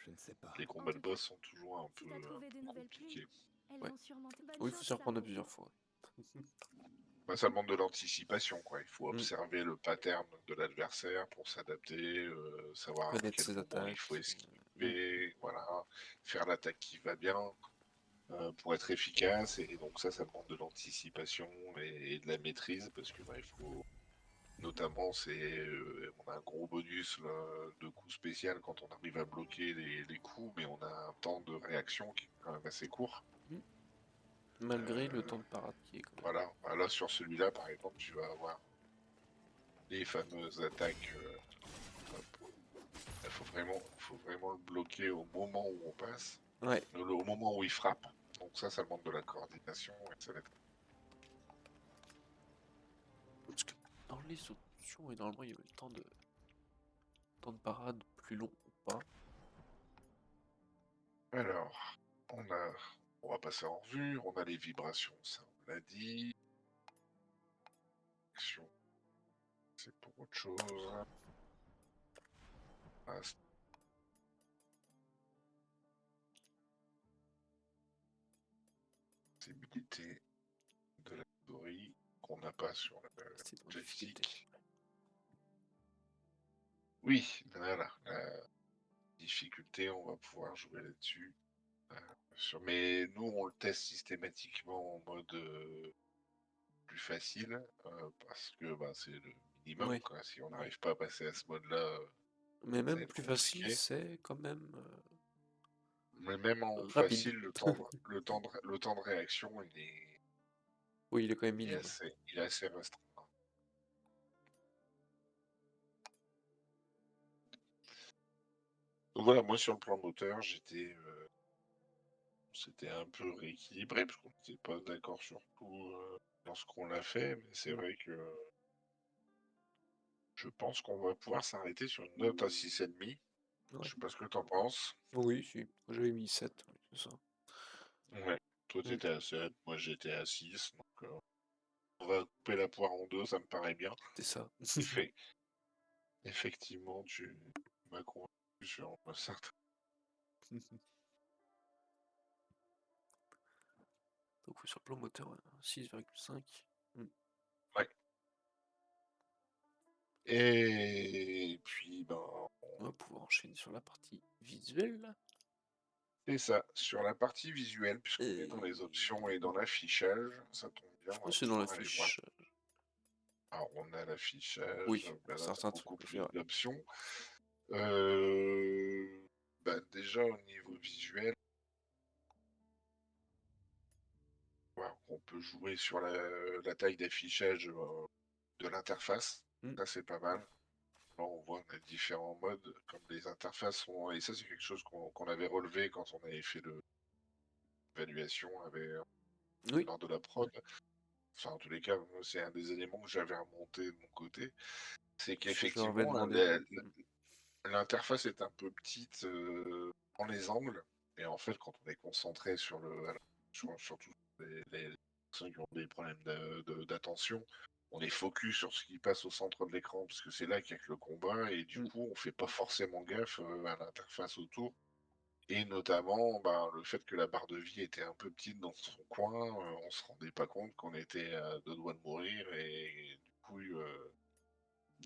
Je ne sais pas. Les En combats de tout cas, boss sont toujours un si peu t'as trouvé des nouvelles compliqués. plumes, elles Ouais. vont sûrement... Bonne Oui, il faut chance s'y reprendre là-haut. plusieurs fois. Bah, ça demande de l'anticipation, quoi. Il faut Mm. observer le pattern de l'adversaire pour s'adapter, savoir à Connaître quel ses moment il faut attaques. esquiver, voilà, faire l'attaque qui va bien pour être efficace. Et donc ça demande de l'anticipation et de la maîtrise parce que bah, il faut notamment on a un gros bonus là, de coup spécial quand on arrive à bloquer les coups, mais on a un temps de réaction qui est quand même assez court. Malgré le Euh, temps de parade qui est quand même. voilà, bah, là sur celui-là par exemple, tu vas avoir les fameuses attaques. Hop. Il faut vraiment le bloquer au moment où on passe, Ouais. au moment où il frappe. Donc ça demande de la coordination et ça va être... Parce que dans les options, et normalement, il y avait le temps de parade plus long ou pas. Alors, on va passer en revue. On a les vibrations, ça on l'a dit. Action, c'est pour autre chose. Ah, sensibilité de la souris qu'on n'a pas sur le C'était en difficulté. joystick. Oui, voilà. La difficulté, on va pouvoir jouer là-dessus. Mais nous, on le teste systématiquement en mode plus facile parce que bah, c'est le minimum, Oui. quoi. Si on n'arrive pas à passer à ce mode-là, Mais ça va même être plus facile, compliqué. c'est quand même Mais même en rapide. facile, le temps de réaction, Oui, il est quand même il est minime. assez restreint. Donc voilà, moi sur le plan moteur, c'était un peu rééquilibré parce qu'on n'était pas d'accord sur tout lorsqu'on l'a fait, mais c'est vrai que je pense qu'on va pouvoir s'arrêter sur une note à 6,5. Ouais. Je sais pas ce que t'en penses. Oui, si. J'avais mis 7, oui, c'est ça. Ouais. Toi, Mm. t'étais à 7, moi j'étais à 6. Donc, on va couper la poire en deux, ça me paraît bien. C'est ça. Effe- Effectivement, tu m'as convaincu sur certains. Donc, oui, sur le plan moteur, ouais, 6,5. Mm. Ouais. Et puis, ben, On va pouvoir enchaîner sur la partie visuelle. c'est ça. Sur la partie visuelle, puisqu'on est dans les Et options et dans l'affichage, ça tombe bien, je on va pense que c'est dans la pouvoir aller voir. fiche. Alors, on a l'affichage, Oui, ben là, t'as certains beaucoup trucs. plus d'options. Euh, déjà, au niveau visuel, voilà, on peut jouer sur la taille d'affichage de l'interface. Mm. Ça, c'est pas mal. Là, on voit on a différents modes, comme les interfaces sont... Et ça, c'est quelque chose qu'on avait relevé quand on avait fait l'évaluation Oui, lors de la prod. Enfin, en tous les cas, moi, c'est un des éléments que j'avais remonté de mon côté. C'est je leur avais qu'effectivement, demandé. l'interface est un peu petite dans les angles. Et en fait, quand on est concentré surtout les personnes qui ont des problèmes d'attention, on est focus sur ce qui passe au centre de l'écran, parce que c'est là qu'il y a que le combat, et du Mm. coup, on fait pas forcément gaffe à l'interface autour. Et notamment, ben, le fait que la barre de vie était un peu petite dans son coin, on se rendait pas compte qu'on était à deux doigts de mourir, et du coup,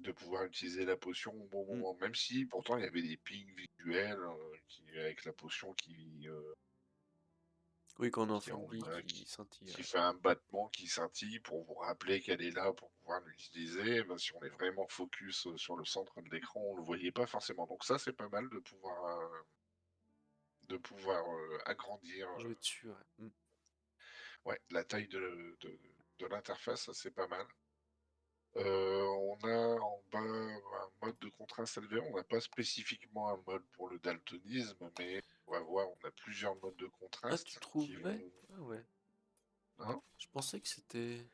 de pouvoir utiliser la potion au bon Mm. moment. Même si pourtant il y avait des pings visuels avec la potion Oui, quand on est en qui, en- famille, euh, qui qui, scintille. qui fait un battement qui scintille pour vous rappeler qu'elle est là pour pouvoir l'utiliser. Ben, si on est vraiment focus sur le centre de l'écran, on ne le voyait pas forcément. Donc ça, c'est pas mal de pouvoir agrandir Jouer dessus, ouais. ouais, la taille de l'interface, ça c'est pas mal. On a en bas un mode de contraste élevé. On n'a pas spécifiquement un mode pour le daltonisme, mais on va voir, on a plusieurs modes de Ah, tu contraste qui trouvais? vont. Ah ouais. Hein. Je pensais que c'était...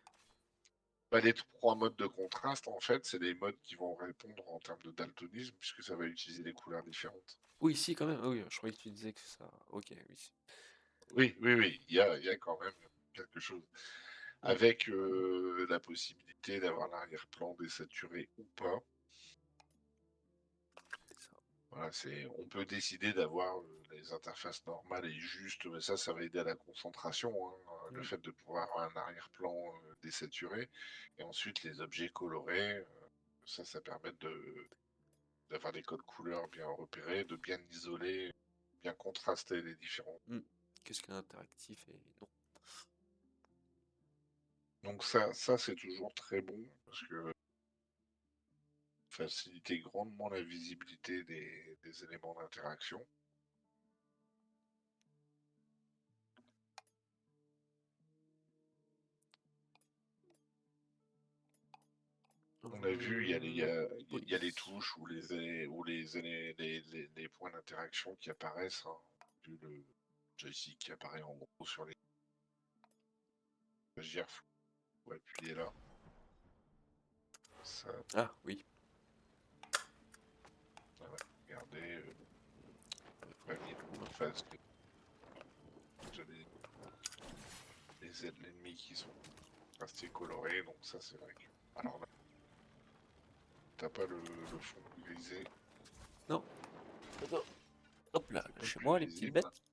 Bah, les trois modes de contraste, en fait, c'est des modes qui vont répondre en termes de daltonisme, puisque ça va utiliser des couleurs différentes. Oui, si, quand même. Ah oui, je croyais que tu disais que ça... Ok, oui. Oui, oui, oui, il y a quand même quelque chose. Mm, Avec la possibilité d'avoir l'arrière-plan désaturé ou pas. c'est ça. Voilà, on peut décider d'avoir les interfaces normales et justes, mais ça va aider à la concentration, hein, le Mm. fait de pouvoir avoir un arrière-plan désaturé, et ensuite les objets colorés, ça permet d'avoir des codes couleurs bien repérés, de bien isoler, bien contraster les différents. Mm. Qu'est-ce qu'un interactif et non. Donc ça c'est toujours très bon, parce que faciliter grandement la visibilité des éléments d'interaction. On a vu, il y a les, il y a, Oui. il y a les touches ou les points d'interaction qui apparaissent, hein. Vu le joystick qui apparaît en gros sur les GIRF. Faut appuyer là. Ça, Ah, oui. voilà. Regardez, premier en face, j'ai les aides de l'ennemi qui sont restés colorés, donc ça c'est vrai que. Alors là, t'as pas le fond grisé. Non. Hop là, C'est pas le chez plus moi, les petites visible. bêtes.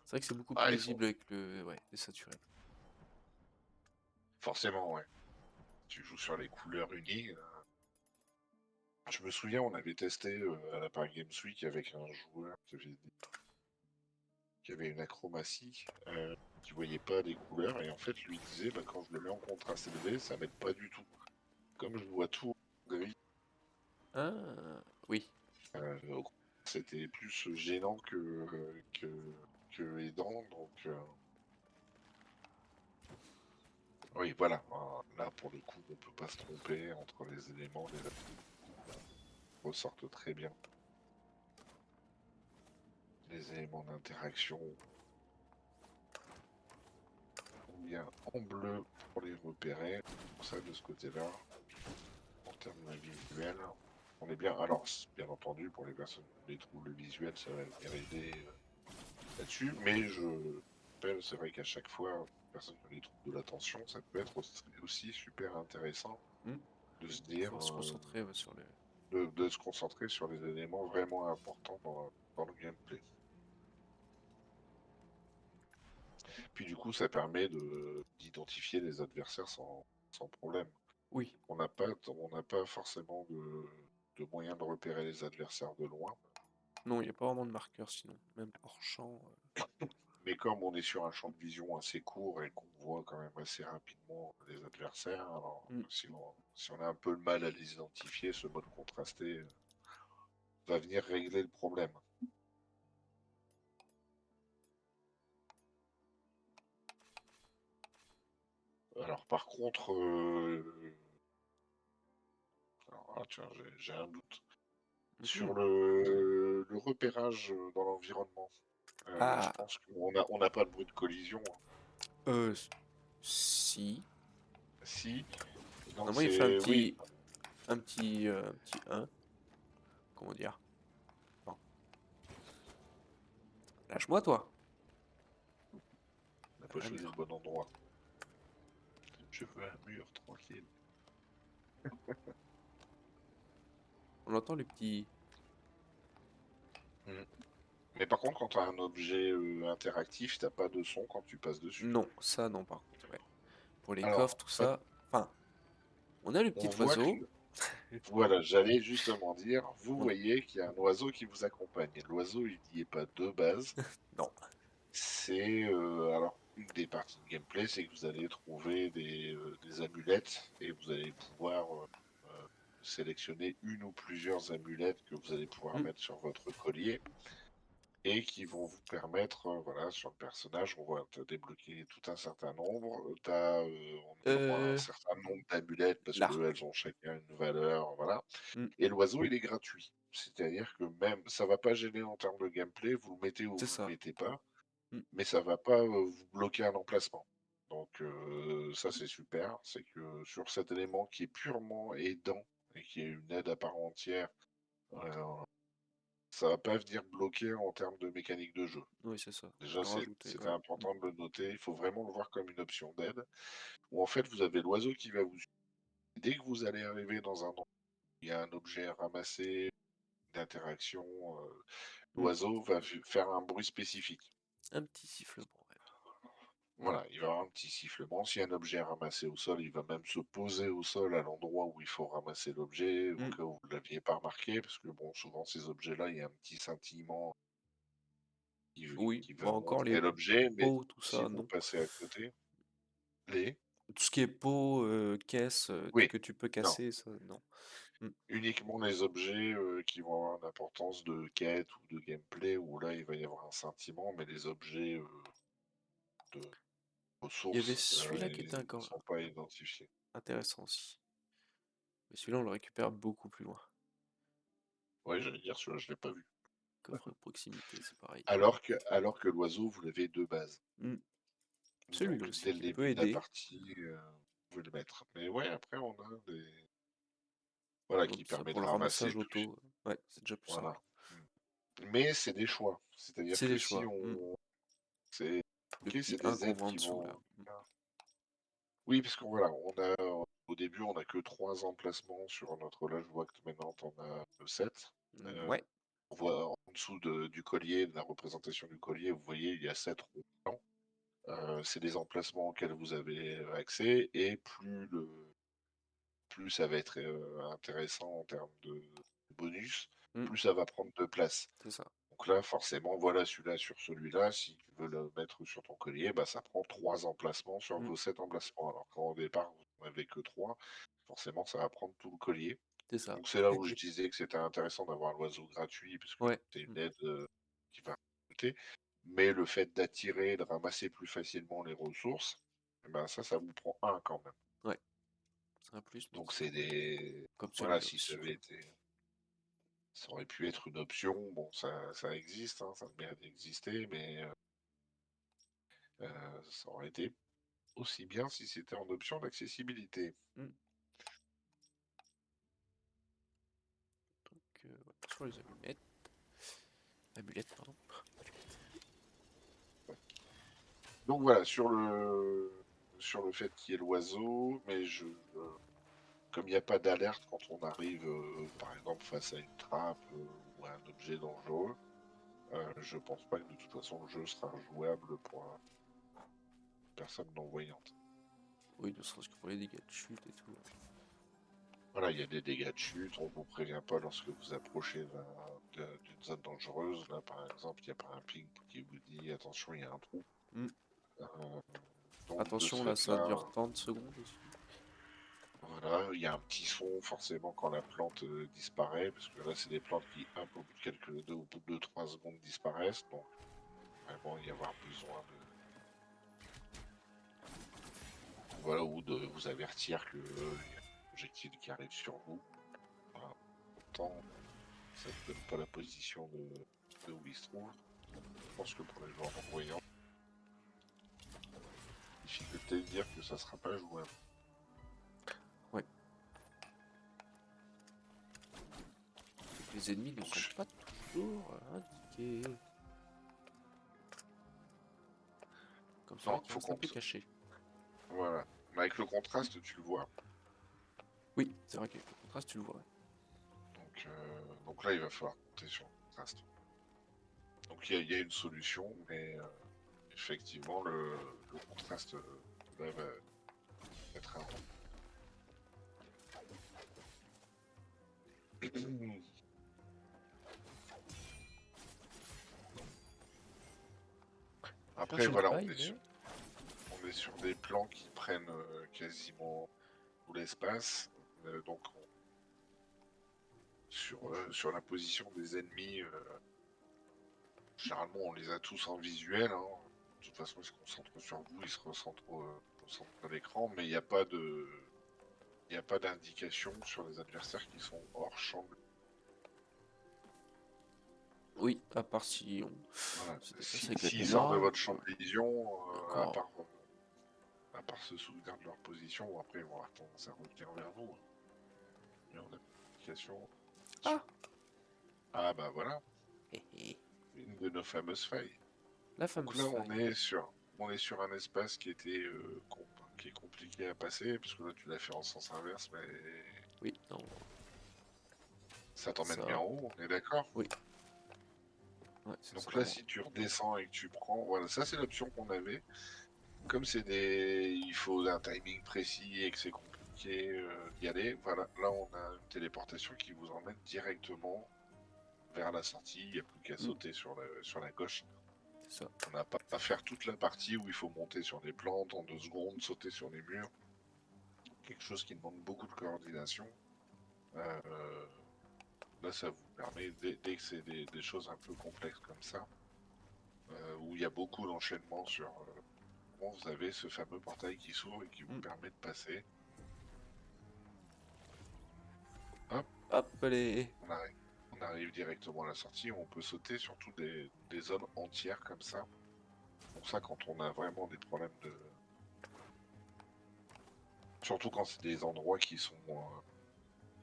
C'est vrai que c'est beaucoup plus Ah, ils sont. visible avec le... Ouais, désaturé. Forcément, ouais. Tu joues sur les couleurs unies. Je me souviens, on avait testé à la Paris Games Week avec un joueur qui avait une achromatie, qui voyait pas les couleurs, et en fait, lui disait, bah, quand je le mets en contraste élevé, ça m'aide pas du tout. Comme je vois tout en gris, Ah, oui. au contraire, c'était plus gênant que aidant, donc oui, voilà. Là, pour le coup, on peut pas se tromper entre les éléments, les ressortent très bien. Les éléments d'interaction bien en bleu pour les repérer. Ça, de ce côté-là, en termes de visuel, on est bien. Alors, bien entendu, pour les personnes qui les trouvent le visuel, ça va venir aider là-dessus. Mais je rappelle, c'est vrai qu'à chaque fois, les personnes qui ont les troubles de l'attention, ça peut être aussi super intéressant Mm. de se dire, Faut se concentrer ouais, sur le... de se concentrer sur les éléments vraiment importants dans le gameplay. Puis du coup, ça permet d'identifier les adversaires sans problème. Oui. On n'a pas forcément de moyen de repérer les adversaires de loin. Non, il n'y a pas vraiment de marqueur sinon. Même hors champ. Mais comme on est sur un champ de vision assez court et qu'on voit quand même assez rapidement les adversaires, alors Mm. si on a un peu de mal à les identifier, ce mode contrasté va venir régler le problème. Alors par contre, tiens, j'ai un doute. Sur Mhm. le repérage dans l'environnement, je Ah, pense qu'on n'a pas de bruit de collision, hein. euh, si. Si, donc Normalement, il fait un c'est. Oui, petit... un petit 1. Comment dire? Bon. Lâche-moi, toi. on n'a pas Un choisi le mur. bon endroit. Je veux un mur tranquille. On entend les petits... Mm. Mais par contre, quand tu as un objet interactif, t'as pas de son quand tu passes dessus. Non, ça non, par contre, ouais. Pour les coffres, Alors, tout ça... Enfin, on a le on petit voit que. oiseau. Voilà, j'allais justement dire, vous On- voyez qu'il y a un oiseau qui vous accompagne. Et l'oiseau, il n'y est pas de base. Non. c'est alors une des parties de gameplay, c'est que vous allez trouver des amulettes et vous allez pouvoir sélectionner une ou plusieurs amulettes que vous allez pouvoir Mm. mettre sur votre collier et qui vont vous permettre, voilà, sur le personnage, on va te débloquer tout un certain nombre. On a le droit à un Euh, certain nombre d'amulettes parce L'art. qu'elles ont chacun une valeur, voilà. Mm. Et l'oiseau, il est gratuit. C'est-à-dire que même, ça va pas gêner en termes de gameplay, vous le mettez ou C'est vous le ça. mettez pas, Mm. mais ça va pas vous bloquer un emplacement. Donc ça, c'est super. C'est que sur cet élément qui est purement aidant et qui est une aide à part entière, euh, ça va pas venir bloquer en termes de mécanique de jeu. Oui, c'est ça. Déjà, Le rajouter, c'était ouais. important de le noter. Il faut vraiment le voir comme une option d'aide, où en fait, vous avez l'oiseau qui va vous suivre. Dès que vous allez arriver dans un endroit où il y a un objet à ramasser, une interaction, Mm. l'oiseau va faire un bruit spécifique. Un petit sifflement, ouais. Voilà, il va y avoir un petit sifflement. S'il y a un objet à ramasser au sol, il va même se poser au sol à l'endroit où il faut ramasser l'objet, au Mm. cas où vous ne l'aviez pas remarqué, parce que bon, souvent ces objets-là, il y a un petit scintillement Oui, qui bah va encore montrer les l'objet, mais pots, tout si ça, vous non. passez à côté, les... Tout ce qui est pots, caisses, Oui, que tu peux non, casser, ça, non. Mm. uniquement les objets qui vont avoir une importance de quête ou de gameplay, où là, il va y avoir un sentiment, mais les objets de Il y avait ressources, celui-là qui ils était ne encore sont pas identifiés. intéressant aussi. Mais celui-là, on le récupère beaucoup plus loin. Oui, j'allais dire, celui-là, je ne l'ai pas vu. Coffre de proximité, c'est pareil. Alors que l'oiseau, vous l'avez de base. Mm. Donc, Celui-là aussi, dès le qui peut début de la aider. partie, vous pouvez le mettre. Mais ouais, après, on a des... Voilà, Donc qui ça, permet pour de le ramasser ramassage plus. auto, ouais, c'est déjà plus Voilà. simple. Mais c'est des choix. C'est-à-dire C'est que des si choix. Mm. on... C'est... Le Ok, petit c'est 1 des qu'on aides voit en qui dessous, vont... là. Mm. Oui, parce qu'on voilà, on a... Au début, on n'a que 3 emplacements sur notre... Là, je vois que maintenant, on a 7. Mm, ouais, On voit en dessous du collier, de la représentation du collier, vous voyez, il y a 7 ronds blancs. C'est des emplacements auxquels vous avez accès, et plus ça va être intéressant en termes de bonus, mm, plus ça va prendre de place. c'est ça. Donc là, forcément, voilà, celui-là sur celui-là, si tu veux le mettre sur ton collier, bah, ça prend 3 emplacements sur Mm, vos 7 emplacements. Alors qu'au départ, vous n'en avez que 3, forcément, ça va prendre tout le collier. c'est ça. Donc c'est là où je disais que c'était intéressant d'avoir l'oiseau gratuit, parce que Ouais. c'est Mm. une aide qui va coûter. Mais le fait d'attirer, de ramasser plus facilement les ressources, eh ben ça vous prend un quand même. Ouais, c'est un plus, mais Donc c'est c'est toujours utile. des... Comme Voilà, celui-là si ça aussi. avait été... Ça aurait pu être une option, bon, ça existe, hein, ça mérite d'exister, mais ça aurait été aussi bien si c'était en option d'accessibilité. Mm. Donc, ouais, sur les allumettes. Amulettes, pardon. Donc voilà, sur le fait qu'il y ait l'oiseau, mais comme il n'y a pas d'alerte quand on arrive, par exemple, face à une trappe ou à un objet dangereux, je pense pas que de toute façon le jeu sera jouable pour une personne non-voyante. Oui, ne serait-ce que pour les dégâts de chute et tout. Voilà, il y a des dégâts de chute, on vous prévient pas lorsque vous approchez d'une zone dangereuse. Là, par exemple, il n'y a pas un ping qui vous dit attention, il y a un trou. Mm. Euh, donc de ce Attention, là, ça fait-là, dure 30 secondes aussi. voilà, il y a un petit son forcément quand la plante disparaît, parce que là, c'est des plantes qui, au bout de au bout de 2-3 secondes disparaissent. Donc, vraiment, y avoir besoin voilà, ou de vous avertir que y a un projectile qui arrive sur vous. Voilà. Pourtant, ça ne donne pas la position de où il se trouve. Je pense que pour les joueurs non-voyants, difficulté de dire que ça sera pas jouable. Ouais. Les ennemis ne Donc, sont pas toujours indiqués. Comme non, celui qui faut reste un qu'on... peu caché. Voilà. Mais avec le contraste, tu le vois. Oui, c'est vrai qu'avec le contraste, tu le vois. Donc là, il va falloir compter sur le contraste. Donc il y a une solution, mais effectivement, le contraste là, va être un... Après, chercher le voilà, faille, mais... on est sur des plans qui prennent quasiment tout l'espace. Donc, sur la position des ennemis, généralement, on les a tous en visuel, hein. De toute façon, ils se concentrent sur vous, ils se concentrent au centre de l'écran, mais il n'y a pas d'indication sur les adversaires qui sont hors champ. Oui, à part si on... Voilà. C'est ça avec la S'ils sortent de caméra, votre champ de vision, encore... à part se souvenir de leur position, après ils vont avoir tendance à revenir vers vous, hein. Mais on a l'application. Ah Ah bah voilà, hé, hé. une de nos fameuses failles. La Donc fameuse là, faille. on est sur un espace qui était qui est compliqué à passer, puisque là tu l'as fait en sens inverse, mais Oui, non, ça t'emmène ça... bien en haut, on est d'accord? Oui. Ouais, ça, Donc c'est là, vraiment... si tu redescends et que tu prends, voilà, ça c'est l'option qu'on avait. Comme il faut un timing précis et que c'est compliqué d'y aller, voilà, là on a une téléportation qui vous emmène directement vers la sortie. Il n'y a plus qu'à sauter sur la gauche. C'est ça. On n'a pas à faire toute la partie où il faut monter sur des plantes en 2 secondes, sauter sur les murs. Quelque chose qui demande beaucoup de coordination. Là, ça vous permet, dès que c'est des choses un peu complexes comme ça, où il y a beaucoup d'enchaînements sur... vous avez ce fameux portail qui s'ouvre et qui vous permet de passer. Hop, Hop, allez. on arrive directement à la sortie. On peut sauter sur toutes des zones entières comme ça. Pour ça, quand on a vraiment des problèmes de... Surtout quand c'est des endroits qui sont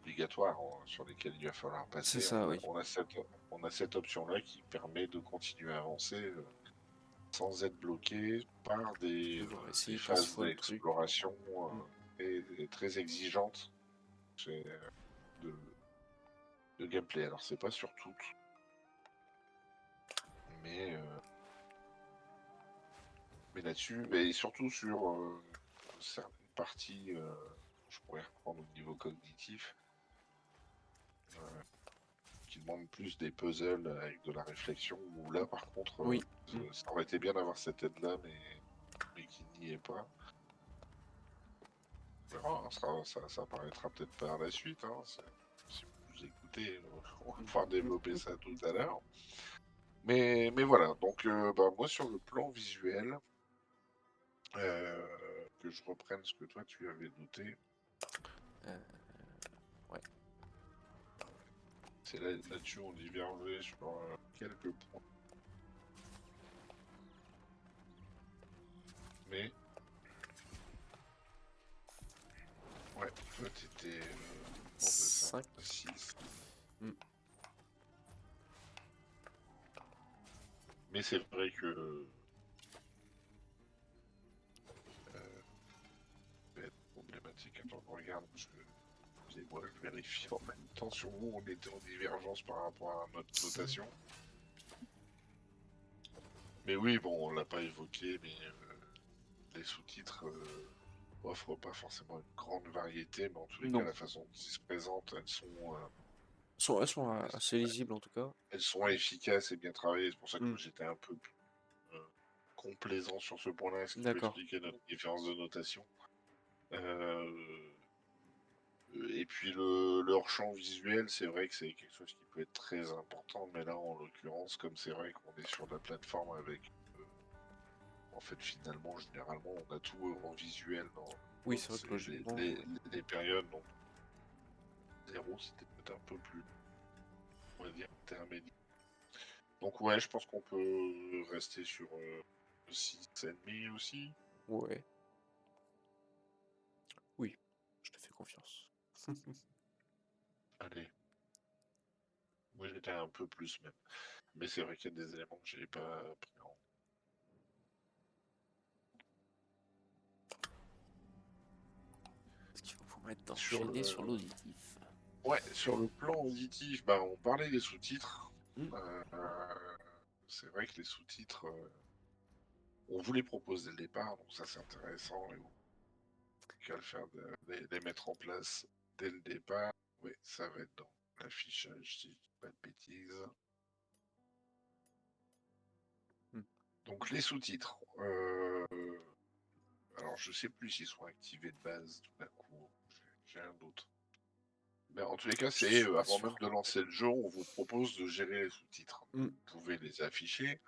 obligatoires, hein, sur lesquels il va falloir C'est passer, ça, oui. on a cette option-là qui permet de continuer à avancer sans être bloqué par Devoir des essayer 15 phases fois le truc. d'exploration et très exigeantes de, de gameplay. Alors c'est pas sur toutes, mais là-dessus, et surtout sur certaines parties, je pourrais reprendre au niveau cognitif, qui demandent plus des puzzles avec de la réflexion, où là par contre, Oui. ça aurait été bien d'avoir cette aide-là, mais qui n'y est pas. On verra, hein, ça apparaîtra peut-être par la suite, hein, si vous écoutez, on va pouvoir développer ça tout à l'heure. Mais voilà, donc bah, moi sur le plan visuel, que je reprenne ce que toi tu avais noté. Ouais. C'est là-dessus on divergeait sur quelques points. Mais ouais, toi t'étais pour de ça, 5. 6. Mm. Mais c'est vrai que ça va être problématique. Attends, on regarde, parce que moi je vérifie en même temps sur vous, on était en divergence par rapport à notre notation. Mais oui, bon, on l'a pas évoqué, mais les sous-titres offrent pas forcément une grande variété, mais en tous les cas, Non. la façon dont ils se présentent, Elles sont assez lisibles en tout cas. elles sont efficaces et bien travaillées. C'est pour ça que Mm. j'étais un peu plus complaisant sur ce point-là, ce qui peut D'accord. expliquer notre différence de notation. Et puis leur champ visuel, c'est vrai que c'est quelque chose qui peut être très important, mais là, en l'occurrence, comme c'est vrai qu'on est sur la plateforme avec... en fait, finalement, généralement, on a tout en visuel Oui, dans c'est vrai que logiquement... les périodes, donc 0, c'était peut-être un peu plus, on va dire, intermédiaire. Donc ouais, je pense qu'on peut rester sur 6,5 aussi. Ouais. Oui, je te fais confiance. Allez, moi j'étais un peu plus même. Mais c'est vrai qu'il y a des éléments que j'ai pas pris en... Est-ce qu'il faut pouvoir être Sur enchaîné le... sur l'auditif? Ouais, sur le plan auditif, bah, on parlait des sous-titres. Mm. C'est vrai que les sous-titres, on vous les propose dès le départ, donc ça c'est intéressant. Et qu'à le faire, les mettre en place dès le départ. Oui, ça va être dans l'affichage, si je dis pas de bêtises. Mm. Donc les sous-titres. Alors je sais plus s'ils sont activés de base tout d'un coup. J'ai un doute. Mais en tous les cas, Je c'est suis pas avant même sûr. de lancer le jeu, on vous propose de gérer les sous-titres. Mm. Vous pouvez les afficher.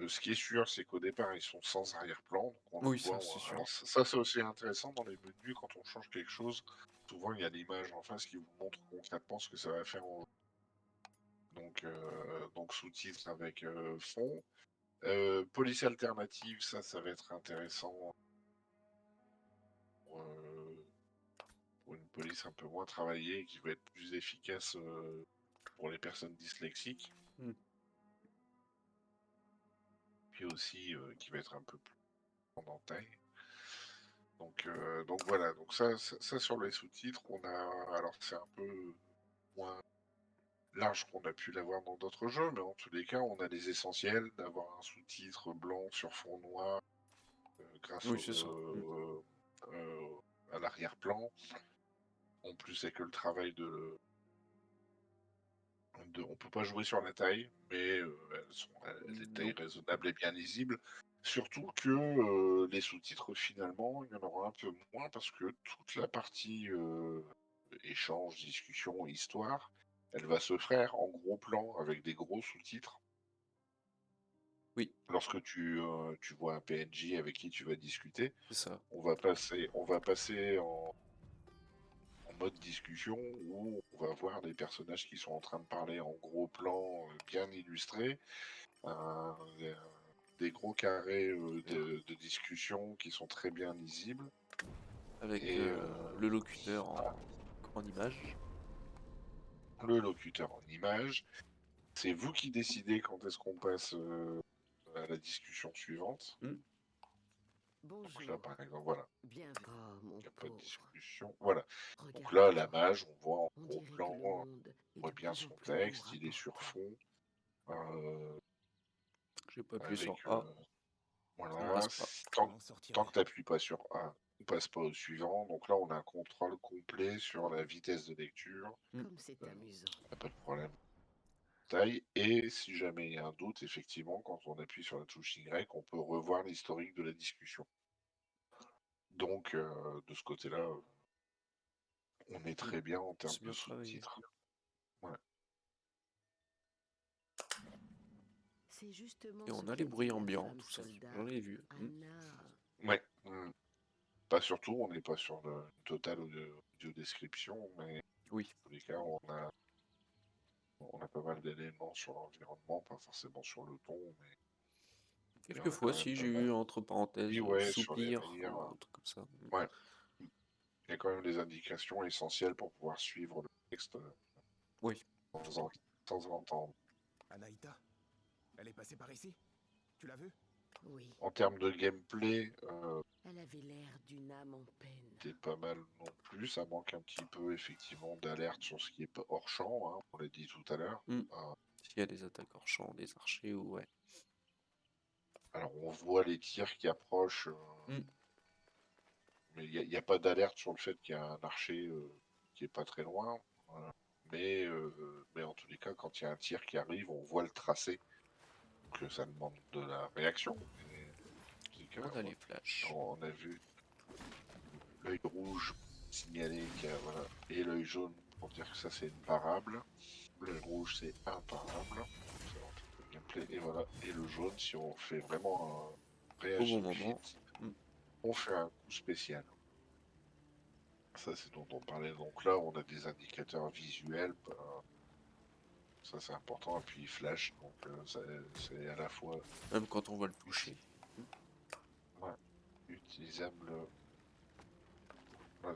Ce qui est sûr, c'est qu'au départ, ils sont sans arrière-plan. Donc on le Oui, voit. ça, c'est sûr. Alors ça, c'est aussi intéressant dans les menus quand on change quelque chose. Souvent, il y a l'image en face qui vous montre concrètement ce que ça va faire en donc sous-titres avec fond. Police alternative, ça va être intéressant pour, pour une police un peu moins travaillée, qui va être plus efficace pour les personnes dyslexiques. Mm. Puis aussi qui va être un peu plus en taille. Donc voilà, donc ça sur les sous-titres, on a. Alors c'est un peu moins large qu'on a pu l'avoir dans d'autres jeux, mais en tous les cas, on a les essentiels d'avoir un sous-titre blanc sur fond noir grâce Oui, c'est ça. Mm. à l'arrière-plan. En plus, c'est que le travail on peut pas jouer sur la taille, mais elles est taille Non. raisonnable et bien lisible. Surtout que les sous-titres, finalement, il y en aura un peu moins parce que toute la partie échange, discussion, histoire, elle va se faire en gros plan avec des gros sous-titres. Oui, Lorsque tu vois un PNJ avec qui tu vas discuter, c'est ça. on va passer en mode discussion où on va voir des personnages qui sont en train de parler en gros plan bien illustrés, un- euh, des gros carrés de discussion qui sont très bien lisibles. Avec Et le locuteur en image. le locuteur en image. C'est vous qui décidez quand est-ce qu'on passe à la discussion suivante. Mm. Donc là, Bonjour. par exemple, voilà, Bienvenue. Oh, mon il n'y a pas de pauvre. discussion. Voilà. Donc là, la Regarde-toi. mage, on voit en On gros dirait que plan, le on monde est voit de bien plus en son plus lourd texte, à il est sur porter. fond, euh, J'ai pas appuyé avec sur A, ça ne voilà, passe pas. tant que tu n'appuies pas sur A, on passe pas au suivant. Donc là, on a un contrôle complet sur la vitesse de lecture. Mm. Comme c'est amusant. Y a pas de problème. Taille. Et si jamais il y a un doute, effectivement, quand on appuie sur la touche Y, on peut revoir l'historique de la discussion. Donc, de ce côté-là, on est très bien en termes C'est de bien travaillé. sous-titres. Ouais. C'est justement Et ce on a les qu'a bruits dit la ambiants, femme tout ça. soldat, J'en ai vu. Mm. Anna. Ouais. Pas surtout, on n'est pas sur le total audio description, mais Oui, en tous les cas, on a pas mal d'éléments sur l'environnement, pas forcément sur le ton, mais il y en a quelquefois, quand même si pas j'ai eu mal. entre parenthèses Oui, ouais, sur les soupir rires. ou un truc comme ça. Mm. Ouais, il y a quand même des indications essentielles pour pouvoir suivre le texte Oui, sans entendre. Anaïta, elle est passée par ici? Tu l'as vue? Oui, En termes de gameplay, elle avait l'air d'une âme en peine. c'est pas mal non plus. Ça manque un petit peu effectivement d'alerte sur ce qui est hors champ, hein, on l'a dit tout à l'heure. mm. S'il y a des attaques hors champ, des archers ou ouais. Alors on voit les tirs qui approchent, Mm. mais il n'y a pas d'alerte sur le fait qu'il y a un archer qui est pas très loin. Voilà. Mais en tous les cas, quand il y a un tir qui arrive, on voit le tracé. Donc ça demande de la réaction. Mais, en tous les cas, On a les flashs. on a vu l'œil rouge signaler qu'il y a, voilà, et l'œil jaune pour dire que ça c'est une parable. L'œil rouge c'est imparable. Ça, en termes de gameplay. Et voilà. Et le jaune, si on fait vraiment un Au bon réagir moment. vite, Mm. on fait un coup spécial. Ça, c'est dont on parlait. Donc là, on a des indicateurs visuels. Ça, c'est important. Et puis, flash. Donc, c'est à la fois Même quand on va le toucher. Mm. ouais, utilisable.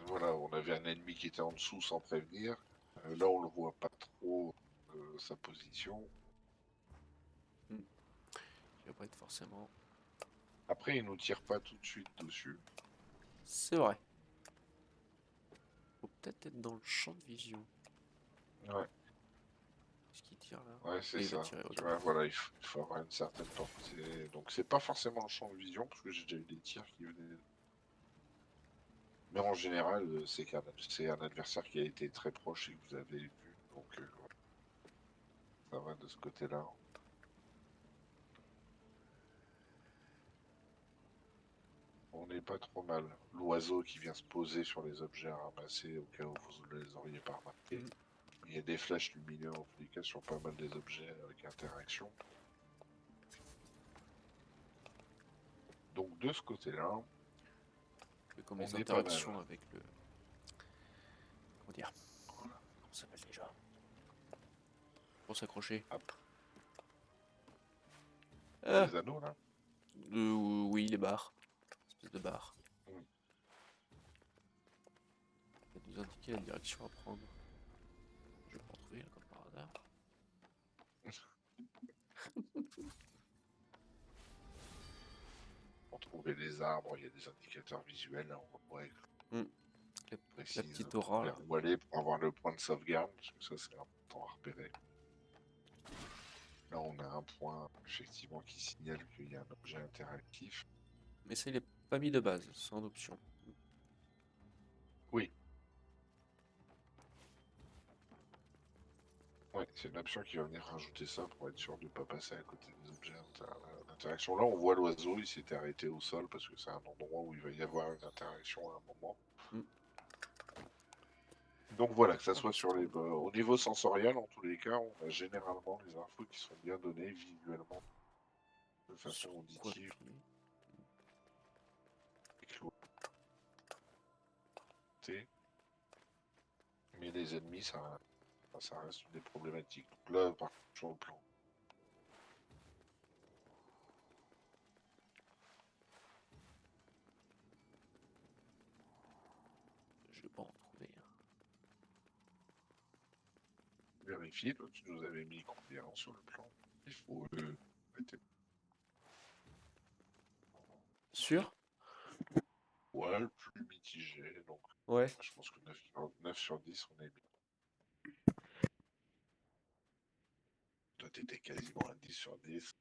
Voilà, on avait un ennemi qui était en dessous sans prévenir. Là, on le voit pas trop sa position. Mm. Il va pas être forcément. Après, il nous tire pas tout de suite dessus. C'est vrai. Faut peut-être être dans le champ de vision. Ouais, Est-ce qu'il tire là? ouais, c'est Et il va ça. tirer Tu vois, automatiquement. voilà, il faut avoir une certaine portée. Donc, c'est pas forcément le champ de vision, parce que j'ai déjà eu des tirs qui venaient. Mais en général, c'est un adversaire qui a été très proche et que vous avez vu. Donc, ça va de ce côté-là. on n'est pas trop mal. L'oiseau qui vient se poser sur les objets à ramasser au cas où vous ne les auriez pas remarqués. Mhm. Il y a des flèches lumineuses en tous les cas sur pas mal des objets avec interaction. Donc de ce côté-là, Comme on les est pas mal. interactions avec le. Comment dire? Comment ça s'appelle déjà? Pour s'accrocher. Hop. Ah, Les anneaux là. oui, les barres. Espèce de barres. Mm. Ça nous indiquer la direction à prendre. Je vais pas en trouver là, comme par hasard. Pour trouver les arbres, il y a des indicateurs visuels. Là, on voit La précise petite aura là. vers où aller pour avoir le point de sauvegarde, parce que ça c'est important à repérer. Là on a un point effectivement qui signale qu'il y a un objet interactif. Mais ça, il est pas mis de base, c'est en option. Oui. Ouais, c'est une option qui va venir rajouter ça pour être sûr de ne pas passer à côté des objets d'interaction. Là on voit l'oiseau, il s'était arrêté au sol parce que c'est un endroit où il va y avoir une interaction à un moment. Mm. Donc voilà, que ça soit sur les au niveau sensoriel, en tous les cas, on a généralement les infos qui sont bien données visuellement, de façon Sur quoi auditive. appuyer? Mais les ennemis, ça reste une des problématiques. Donc là, par contre, sur le plan. Je vais pas en trouver. Vérifier, toi, tu nous avais mis combien sur le plan? Il faut arrêter. Sûr? Ouais, le plus mitigé. Donc, Ouais. je pense que 9 sur 10, on est bien. Toi, t'étais quasiment à 10 sur 10.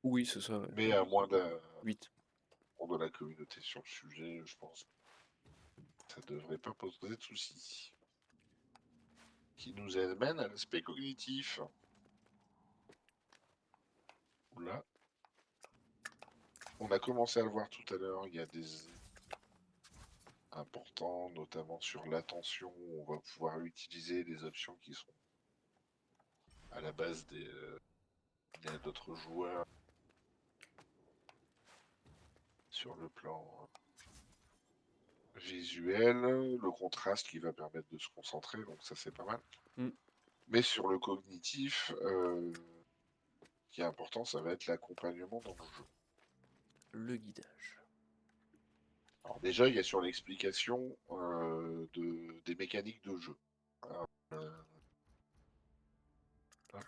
Oui, c'est ça, ouais. Mais à moins d'un 8. de la communauté sur le sujet, je pense que ça devrait pas poser de soucis. Qui nous amène à l'aspect cognitif. Là, on a commencé à le voir tout à l'heure, il y a des importants, notamment sur l'attention, on va pouvoir utiliser des options qui sont à la base d'autres joueurs sur le plan visuel, le contraste qui va permettre de se concentrer, donc ça c'est pas mal. Mm. Mais sur le cognitif, ce qui est important, ça va être l'accompagnement dans le jeu. Le guidage. Alors déjà, il y a sur l'explication des mécaniques de jeu.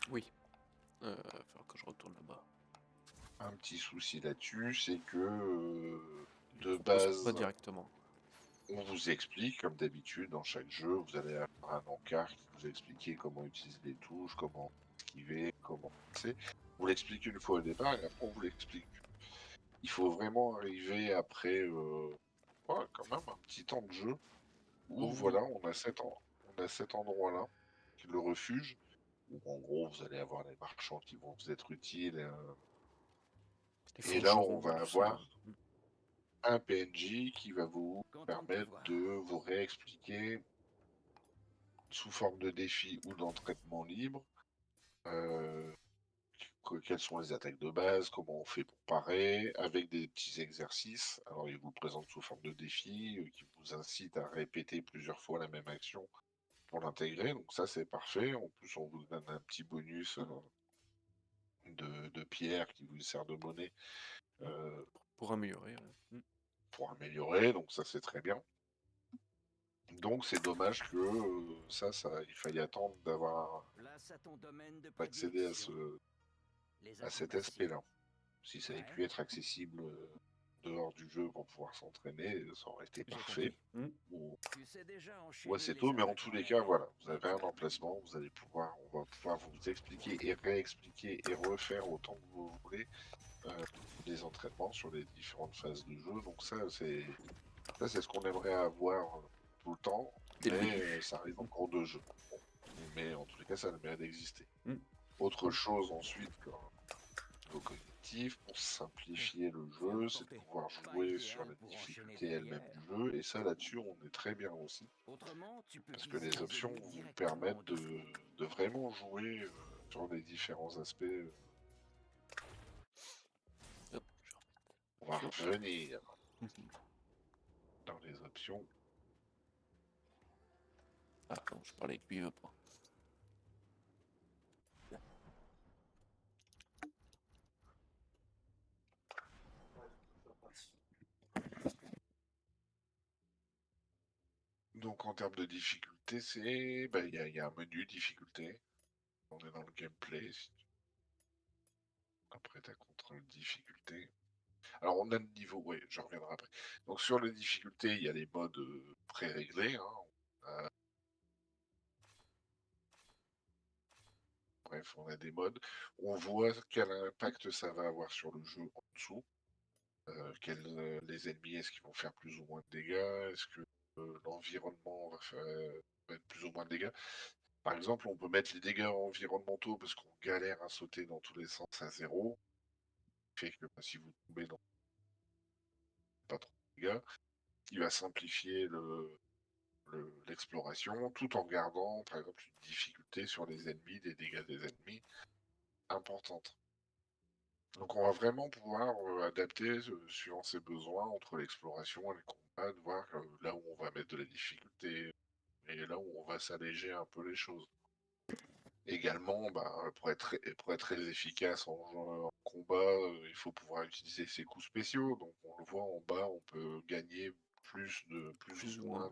Oui. Va falloir que je retourne là-bas. Un petit souci là-dessus, c'est que Il de propose base, pas directement. on vous explique, comme d'habitude, dans chaque jeu, vous allez avoir un encart qui vous explique comment utiliser les touches, comment esquiver, comment passer. On vous l'explique une fois au départ et après on vous l'explique. Il faut vraiment arriver après quand même un petit temps de jeu où voilà, on a cet endroit-là, qui est le refuge, où en gros vous allez avoir les marchands qui vont vous être utiles. Les Et là, on forgerons, va tout ça. avoir un PNJ qui va vous Content de te permettre voir. de vous réexpliquer sous forme de défi ou d'entraînement libre euh, quelles sont les attaques de base, comment on fait pour parer, avec des petits exercices. Alors, il vous le présente sous forme de défi qui vous incite à répéter plusieurs fois la même action pour l'intégrer. Donc ça, c'est parfait. En plus, on vous donne un petit bonus de pierre qui vous sert de monnaie Pour améliorer. Ouais. pour améliorer. Donc ça, c'est très bien. Donc c'est dommage que il fallait attendre d'avoir Place à ton domaine de accédé prédilection. Les à cet approbations. aspect-là. Si ça avait pu être accessible dehors du jeu pour pouvoir s'entraîner, ça aurait été J'ai parfait. compris. Tu sais déjà Ou enchaîner assez les tôt, mais en attaques tous en les l'air. cas, voilà, vous avez un emplacement, on va pouvoir vous expliquer et réexpliquer et refaire autant que vous voulez les entraînements sur les différentes phases de jeu. Donc ça, c'est ce qu'on aimerait avoir tout le temps, Dès le mais début. ça arrive en cours de jeu. Bon. Mais en tous les cas, ça a le mérite d'exister. Mm. Autre chose ensuite, au cognitif, objectif pour simplifier le jeu, c'est de pouvoir Pas jouer sur idéal la pour enchaîner difficulté elle-même derrière. du jeu, et ça là-dessus on est très bien aussi, Autrement, tu peux parce que viser les les options ennemis vont vous directement permettre en dessous. de vraiment jouer sur les différents aspects. Hop, On va je revenir remets. dans les options. Ah non, je parlais avec lui, il veut pas. Donc en termes de difficulté, c'est bah, il y a un menu difficulté. On est dans le gameplay. Après, tu as contrôle difficulté. Alors, on a le niveau, oui, je reviendrai après. Donc, sur les difficultés, il y a les modes pré-réglés. Bref, on a des modes. On voit quel impact ça va avoir sur le jeu en dessous. Les ennemis, est-ce qu'ils vont faire plus ou moins de dégâts? Est-ce que l'environnement va être plus ou moins de dégâts? Par exemple, on peut mettre les dégâts environnementaux parce qu'on galère à sauter dans tous les sens à zéro. Fait que bah, si vous tombez dans pas trop de dégâts, il va simplifier l'exploration tout en gardant, par exemple, une difficulté sur les ennemis, des dégâts des ennemis importantes. Donc on va vraiment pouvoir adapter suivant ses besoins entre l'exploration et les combats, de voir là où on va mettre de la difficulté et là où on va s'alléger un peu les choses. Également, bah, pour être très efficace en combat, il faut pouvoir utiliser ses coups spéciaux. Donc on le voit en bas, on peut gagner plus Plus ou ou moins, moins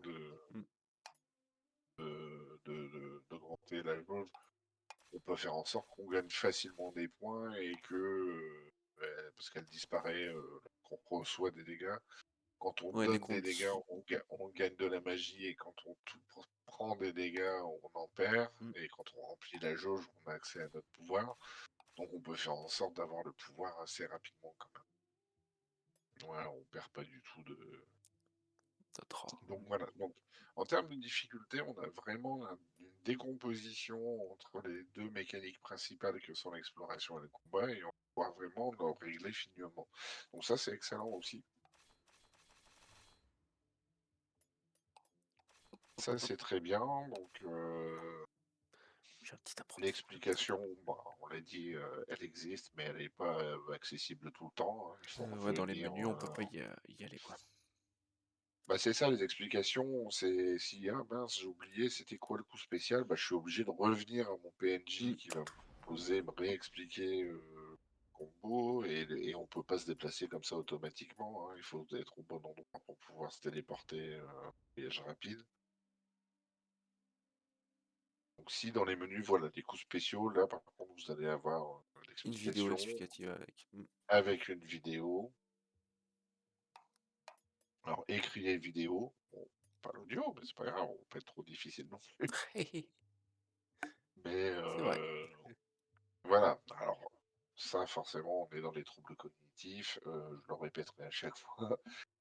ouais. d'augmenter la jauge. On peut faire en sorte qu'on gagne facilement des points et que, parce qu'elle disparaît qu'on reçoit des dégâts. Quand on Ouais, les donne des comptes. dégâts, on gagne de la magie, et quand on prend des dégâts, on en perd. Mm. Et quand on remplit la jauge, on a accès à notre pouvoir. Donc on peut faire en sorte d'avoir le pouvoir assez rapidement quand même. Voilà, on perd pas du tout de. Donc voilà. Donc en termes de difficulté, on a vraiment une décomposition entre les deux mécaniques principales que sont l'exploration et le combat, et on va pouvoir vraiment le régler finement. Donc ça c'est excellent aussi. Ça c'est très bien. Donc J'ai un petit apprenti. l'explication, bah, on l'a dit, elle existe, mais elle n'est pas accessible tout le temps, hein. Il faut Ouais, dans les revenir. menus, on peut pas y aller, quoi. Bah, c'est ça les explications, c'est si ah mince, j'ai oublié, c'était quoi le coup spécial, bah, je suis obligé de revenir à mon PNJ Mm. qui va me proposer, me réexpliquer le combo, et on peut pas se déplacer comme ça automatiquement, hein. Il faut être au bon endroit pour pouvoir se téléporter, voyage rapide. Donc si dans les menus, voilà, des coups spéciaux, là par contre vous allez avoir Une vidéo l'explication explicative avec. avec une vidéo. Alors écrit les vidéos, bon, pas l'audio, mais c'est pas grave, on peut être trop difficile non plus. Mais C'est vrai. voilà, alors ça forcément on est dans les troubles cognitifs, je le répéterai à chaque fois,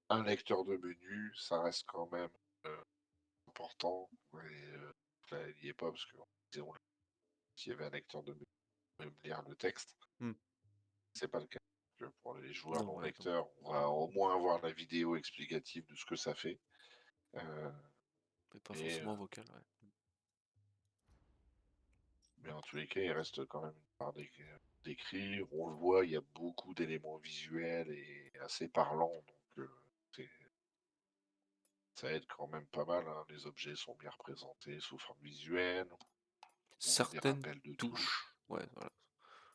un lecteur de menu, ça reste quand même important, et là il n'y est pas parce que s'il y avait un lecteur de menu, on peut même lire le texte, Mm. c'est pas le cas. Pour les joueurs Non, non ouais, non. lecteurs, on va au moins avoir la vidéo explicative de ce que ça fait. Mais pas Et, forcément vocal, ouais. mais en tous les cas, il reste quand même une part d'écrit. On le voit, il y a beaucoup d'éléments visuels et assez parlants, donc c'est- ça aide quand même pas mal, hein. Les objets sont bien représentés sous forme visuelle. On a des Certaines rappels de touches, touches. ouais, voilà,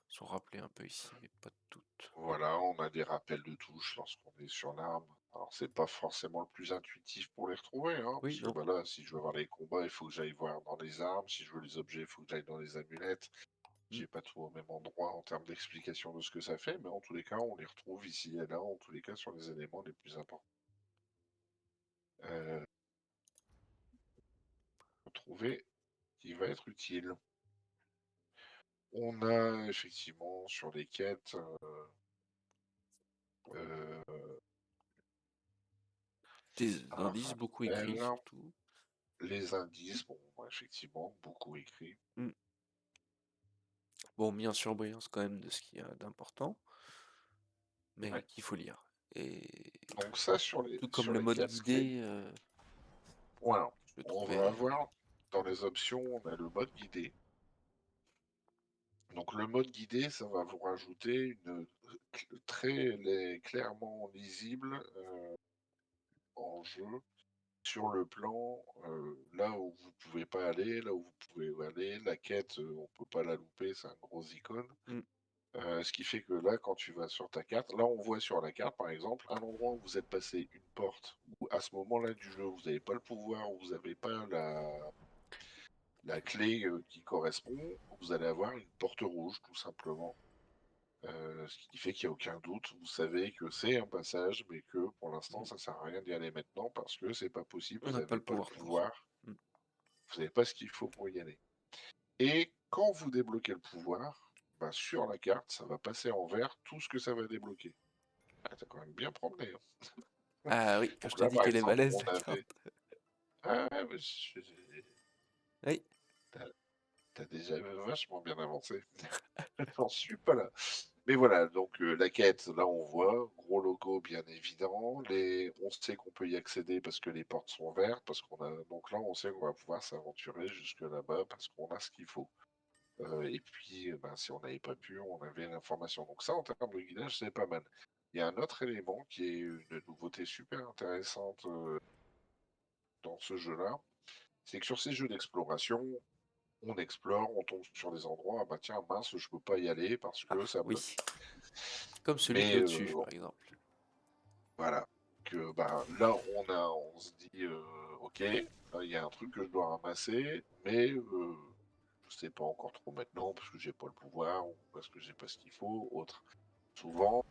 sont rappelées un peu ici, mais pas toutes. Voilà, on a des rappels de touches lorsqu'on est sur l'arme. Alors, c'est pas forcément le plus intuitif pour les retrouver, hein, Oui, parce que non. bah là, si je veux voir les combats, il faut que j'aille voir dans les armes. Si je veux les objets, il faut que j'aille dans les amulettes. Mm. J'ai pas tout au même endroit en termes d'explication de ce que ça fait, mais en tous les cas, on les retrouve ici et là, en tous les cas, sur les éléments les plus importants. Euh, Trouver qui va être utile. On a effectivement sur les quêtes euh, Des un indices beaucoup écrits, rappel, surtout. les indices, bon, effectivement, beaucoup écrits. Mm. Bon, mis en surbrillance quand même de ce qu'il y a d'important. mais Ouais. qu'il faut lire. Et Donc ça, sur tout comme sur le les mode casquettes, guidé, voilà. je le On trouvais. va avoir, dans les options, on a le mode guidé. Donc le mode guidé, ça va vous rajouter une clairement lisible en jeu sur le plan là où vous pouvez pas aller, là où vous pouvez aller. La quête, on peut pas la louper, c'est un gros icône. Mm. Ce qui fait que là, quand tu vas sur ta carte, là on voit sur la carte par exemple un endroit où vous êtes passé une porte, où à ce moment-là du jeu, vous n'avez pas le pouvoir, où vous n'avez pas la clé qui correspond, vous allez avoir une porte rouge tout simplement. Ce qui fait qu'il n'y a aucun doute, vous savez que c'est un passage, mais que pour l'instant ça sert à rien d'y aller maintenant parce que c'est pas possible, On vous n'a pas n'avez le pas le pouvoir pour. pouvoir, vous n'avez pas ce qu'il faut pour y aller. Et quand vous débloquez le pouvoir, bah, sur la carte, ça va passer en vert tout ce que ça va débloquer. Ah, t'as quand même bien promené, hein. Ah oui, quand je Donc te là, dis par qu'elle est exemple, balèze on la avait. carte. Ah ouais, mais Oui. t'as t'as déjà vachement bien avancé. J'en suis pas là. Mais voilà, donc la quête, là on voit, gros logo bien évident. On sait qu'on peut y accéder parce que les portes sont vertes, parce qu'on a. Donc là on sait qu'on va pouvoir s'aventurer jusque là-bas parce qu'on a ce qu'il faut. Et puis, ben, si on n'avait pas pu, on avait l'information. Donc ça, en termes de guidage, c'est pas mal. Il y a un autre élément qui est une nouveauté super intéressante dans ce jeu-là, c'est que sur ces jeux d'exploration, on explore, on tombe sur des endroits, ah bah tiens, mince, je peux pas y aller parce Ah que ça oui. bloque. Comme celui qui Mais est au-dessus, par exemple. voilà, que bah, là, on se dit, ok, là, il y a un truc que je dois ramasser, mais je sais pas encore trop maintenant parce que j'ai pas le pouvoir ou parce que j'ai pas ce qu'il faut, autre. Souvent,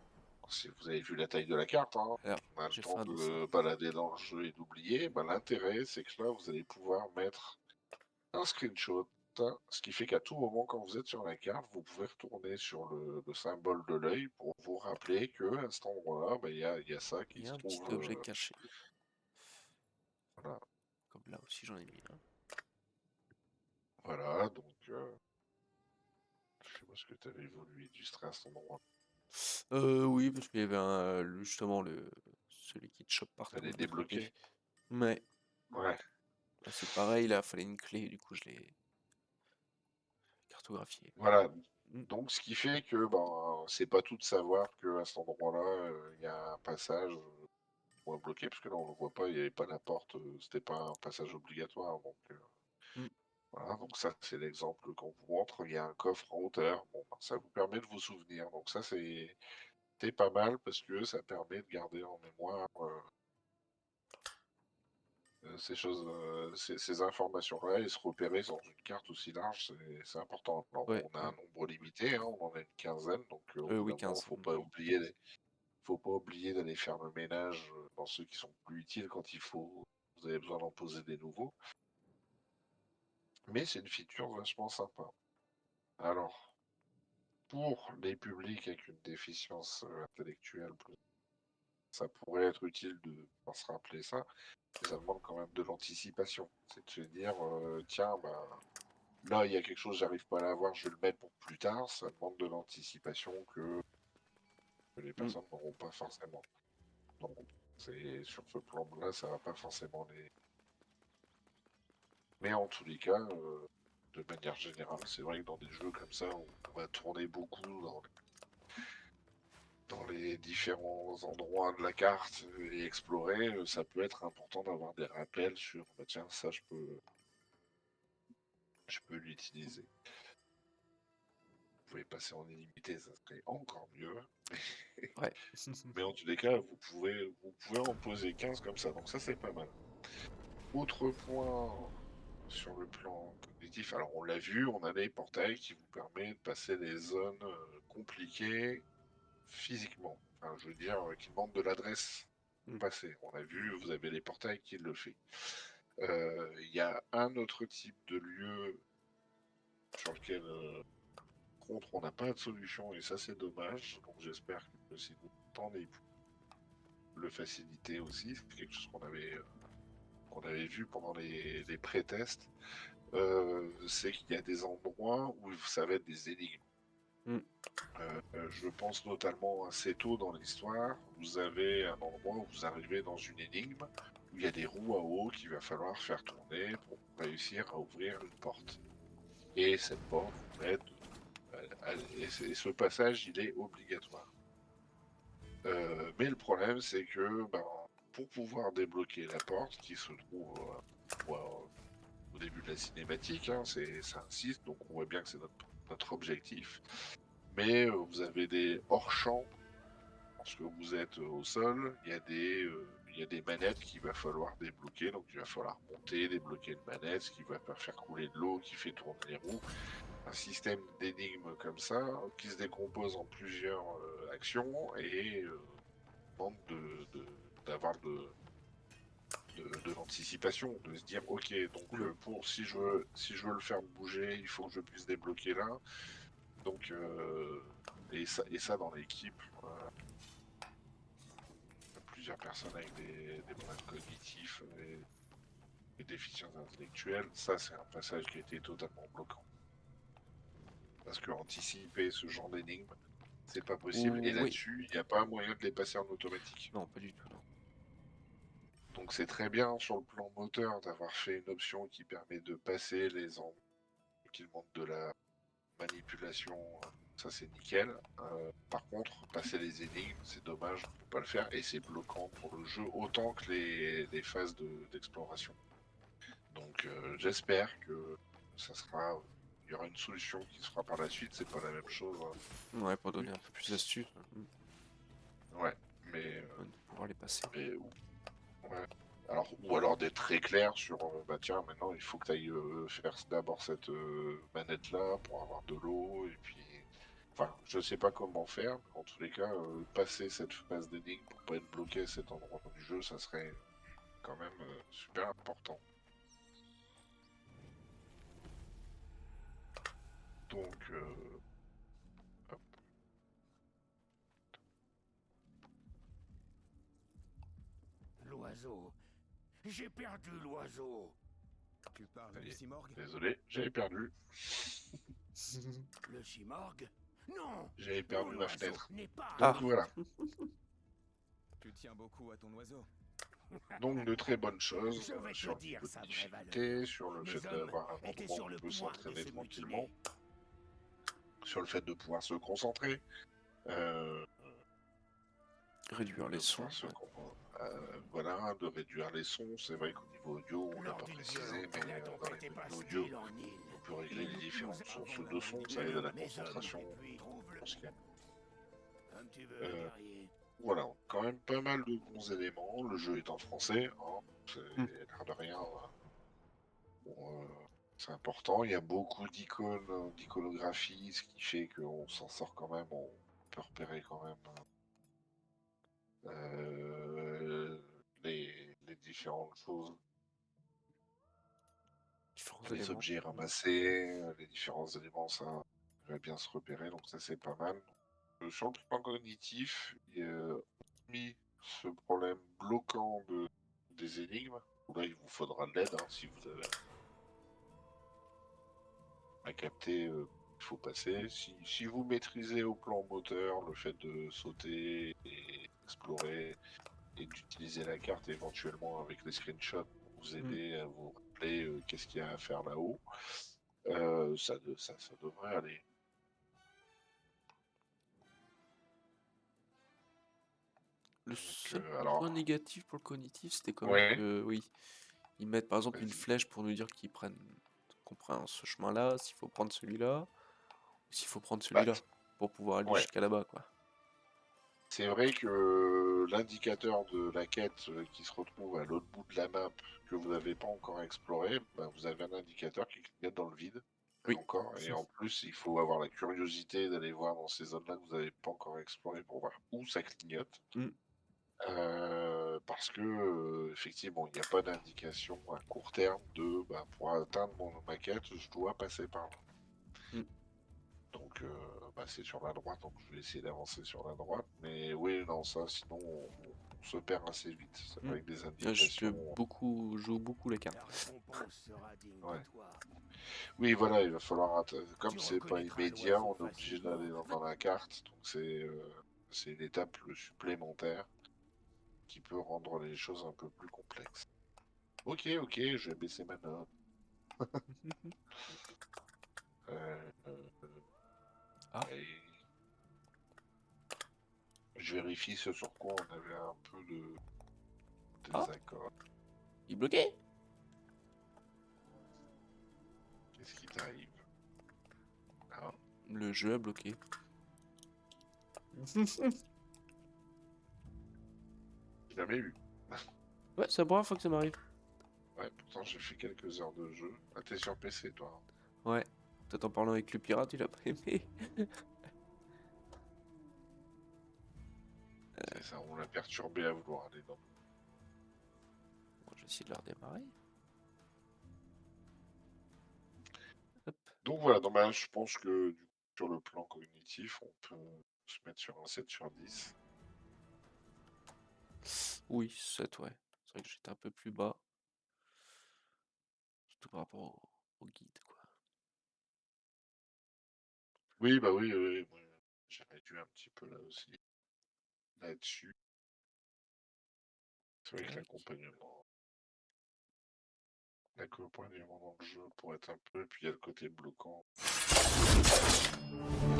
si vous avez vu la taille de la carte, hein, Alors, on a le j'ai fait temps un de dessin. balader dans le jeu et d'oublier, bah, l'intérêt, c'est que là, vous allez pouvoir mettre un screenshot, hein, ce qui fait qu'à tout moment, quand vous êtes sur la carte, vous pouvez retourner sur le symbole de l'œil pour vous rappeler que à cet endroit-là, bah, il y a ça Il qui y a se un petit trouve. objet caché. Voilà, Comme là aussi, j'en ai mis un. voilà, donc je sais pas ce que tu avais voulu illustrer à cet endroit. Oui, parce qu'il y avait justement celui qui te chope partout Fallait de l'autre côté. débloquer. Mais Ouais, là, c'est pareil, là, fallait une clé, du coup, je l'ai cartographié. voilà. Mm. Donc, ce qui fait que ben, c'est pas tout de savoir qu'à cet endroit-là, il y a un passage pour bloquer, parce que là, on ne le voit pas, il n'y avait pas la porte, c'était pas un passage obligatoire. Donc, Mm. voilà, donc ça, c'est l'exemple qu'on vous montre. Il y a un coffre en hauteur. Bon, ben, ça vous permet de vous souvenir. Donc, ça, c'est pas mal parce que ça permet de garder en mémoire ces choses, ces informations-là et se repérer dans une carte aussi large, c'est important. Alors, Ouais. on a un nombre limité, hein, on en a une quinzaine, donc au bout Oui, d'un moment, 15. faut pas oublier d'aller faire le ménage dans ceux qui sont plus utiles quand vous avez besoin d'en poser des nouveaux. Mais c'est une feature vachement sympa. Alors, pour les publics avec une déficience intellectuelle, ça pourrait être utile de pouvoir se rappeler ça, mais ça demande quand même de l'anticipation. C'est de se dire, tiens, bah, là, il y a quelque chose, j'arrive pas à l'avoir, je vais le mettre pour plus tard. Ça demande de l'anticipation que les Mm. personnes n'auront pas forcément. Donc, c'est sur ce plan-là, ça va pas forcément les. Mais en tous les cas, de manière générale, c'est vrai que dans des jeux comme ça, on va tourner beaucoup dans les différents endroits de la carte et explorer, ça peut être important d'avoir des rappels sur, bah, tiens, ça, je peux l'utiliser. Vous pouvez passer en illimité, ça serait encore mieux. Ouais. Mais en tous les cas, vous pouvez en poser 15 comme ça, donc ça c'est pas mal. Autre point sur le plan cognitif, alors on l'a vu, on a les portails qui vous permettent de passer des zones compliquées physiquement. Enfin, je veux dire, qui demandent de l'adresse pour Mm. passer. On a vu, vous avez les portails qui le fait. Il y a un autre type de lieu sur lequel, contre, on n'a pas de solution et ça c'est dommage. Donc j'espère que si vous entendez le faciliter aussi. C'est quelque chose qu'on avait vu pendant les pré-tests. C'est qu'il y a des endroits où ça va être des énigmes. Je pense notamment assez tôt dans l'histoire, vous avez un endroit où vous arrivez dans une énigme où il y a des roues à eau qu'il va falloir faire tourner pour réussir à ouvrir une porte. Et cette porte, et ce passage, il est obligatoire. Mais le problème, c'est que pour pouvoir débloquer la porte qui se trouve au début de la cinématique, hein, ça insiste, donc on voit bien que c'est notre objectif. Mais vous avez des hors-champs, lorsque vous êtes au sol, il y a des manettes qu'il va falloir débloquer, donc il va falloir monter, débloquer une manette, ce qui va faire couler de l'eau, qui fait tourner les roues. Un système d'énigmes comme ça, qui se décompose en plusieurs actions et demande d'avoir de l'anticipation, de se dire ok, donc si je veux le faire bouger, il faut que je puisse débloquer là. Donc et ça dans l'équipe, plusieurs personnes avec des problèmes cognitifs et des déficiences intellectuelles, ça c'est un passage qui a été totalement bloquant. Parce que anticiper ce genre d'énigmes, c'est pas possible. Et Oui. là-dessus, il n'y a pas un moyen de les passer en automatique. Non, pas du tout, non. Donc c'est très bien sur le plan moteur d'avoir fait une option qui permet de passer les angles qui demandent de la manipulation, ça c'est nickel. Par contre, passer les énigmes, c'est dommage, on peut pas le faire et c'est bloquant pour le jeu autant que les phases d'exploration. Donc j'espère que ça sera, il y aura une solution qui se fera par la suite. C'est pas la même chose. Hein. Ouais, pour donner un peu plus d'astuces. Ouais, mais De pouvoir les passer. Ouais. Ou alors d'être très clair sur bah tiens, maintenant il faut que tu ailles faire d'abord cette manette là pour avoir de l'eau et puis enfin je sais pas comment faire, mais en tous les cas passer cette phase d'énigme pour pas être bloqué à cet endroit du jeu, ça serait quand même super important. Donc hop. L'oiseau. J'ai perdu l'oiseau. Tu parles Allez. du Simorgue? Désolé, j'avais perdu. Le Simorgue? Non. J'avais perdu ma L'oiseau fenêtre. n'est pas. Donc voilà. Tu tiens beaucoup à ton oiseau. Donc de très bonnes choses Je vais te sur le dire niveau de sa vraie difficulté, valeur. sur le Les fait hommes d'avoir un étaient endroit sur où le on peut point de s'entraîner se tranquillement, mutiner. sur le fait de pouvoir se concentrer, Réduire les sons. voilà, de réduire les sons. C'est vrai qu'au niveau audio, on l'a Lors pas d'une précisé, violente mais tempête, dans on les était menus pas audio, style en île. on peut régler les différentes sources de son, ça aide à la concentration. Comme tu veux, guerrier. Voilà, quand même pas mal de bons éléments. Le jeu est en français, hein, c'est l'air de rien. Bon, c'est important. Il y a beaucoup d'icônes, d'iconographie, ce qui fait qu'on s'en sort quand même. On peut repérer quand même les différentes choses, les éléments. objets ramassés, les différents éléments, ça va bien se repérer, donc ça c'est pas mal. Sur le plan cognitif, mis ce problème bloquant des énigmes, où là il vous faudra de l'aide hein, si vous avez à capter, il faut passer. Si vous maîtrisez au plan moteur le fait de sauter et explorer et d'utiliser la carte éventuellement avec les screenshots pour vous aider à vous rappeler qu'est-ce qu'il y a à faire là-haut, ça devrait aller. Le Donc, seul alors, point négatif pour le cognitif, c'était quand même ouais, que, oui, ils mettent par exemple une vas-y. flèche pour nous dire qu'on prend ce chemin-là, s'il faut prendre celui-là, ou s'il faut prendre Bah, celui-là, pour pouvoir aller ouais. jusqu'à là-bas, quoi. C'est vrai que l'indicateur de la quête qui se retrouve à l'autre bout de la map que vous n'avez pas encore exploré, bah, vous avez un indicateur qui clignote dans le vide. Oui. Encore. Et en plus, il faut avoir la curiosité d'aller voir dans ces zones-là que vous n'avez pas encore explorées pour voir où ça clignote. Parce que effectivement, il n'y a pas d'indication à court terme de pour atteindre ma quête, je dois passer par là. Donc c'est sur la droite, donc je vais essayer d'avancer sur la droite. Mais oui, non, ça, sinon on se perd assez vite. C'est avec des Je indications. joue beaucoup la carte. La récompense sera digne Ouais. de toi. Oui, voilà, il va falloir comme Tu c'est pas reconnaîtras immédiat, on l'oiseau est obligé facilement. d'aller dans la carte, donc c'est une étape supplémentaire qui peut rendre les choses un peu plus complexes. Ok, ok, je vais baisser ma note. Euh, euh, Ah. et je vérifie ce sur quoi on avait un peu de Ah. désaccord. Il est bloqué. Qu'est-ce qui t'arrive? Ah, Le jeu a bloqué. jamais eu. Ouais, c'est la première fois que ça m'arrive. Ouais, pourtant j'ai fait quelques heures de jeu. Ah, t'es sur PC toi, hein. Ouais. Peut-être en parlant avec le pirate, il a pas aimé. C'est ça, on l'a perturbé à vouloir aller dans. Bon, je vais essayer de la redémarrer. Hop. Donc voilà, donc, bah, je pense que du coup, sur le plan cognitif, on peut se mettre sur un 7 sur 10. Oui, 7, ouais. C'est vrai que j'étais un peu plus bas. Surtout par rapport au guide, quoi. Oui, bah oui, oui, oui, j'ai réduit un petit peu là aussi, là-dessus. C'est vrai que Tac. l'accompagnement dans le jeu pourrait être un peu, puis il y a le côté bloquant.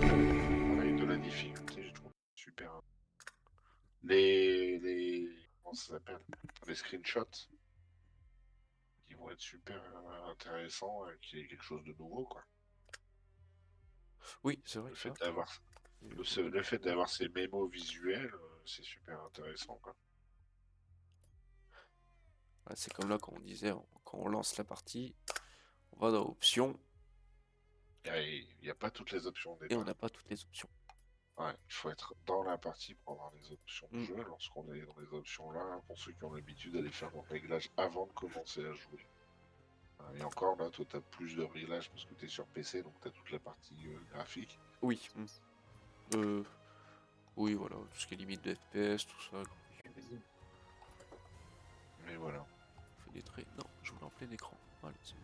Avec de la difficulté, je trouve super. Comment ça s'appelle? Les screenshots, qui vont être super intéressants, qu'il y ait quelque chose de nouveau, quoi. Oui, c'est vrai Le que fait ça. d'avoir le fait d'avoir ces mémos visuels, c'est super intéressant, quoi. Ouais, c'est comme là quand on disait, quand on lance la partie, on va dans options Il n'y a pas toutes les options au et on départ. n'a pas toutes les options. Ouais, il faut être dans la partie pour avoir les options de Mm. jeu. Lorsqu'on est dans les options là, pour ceux qui ont l'habitude d'aller faire leurs réglages avant de commencer à jouer. Et encore là, toi, tu as plus de réglages parce que tu es sur PC, donc tu as toute la partie graphique. Oui. Oui, voilà, tout ce qui est limite de FPS, tout ça. Mais voilà. On fait des traits. Non, je voulais en plein écran. Voilà, c'est mieux.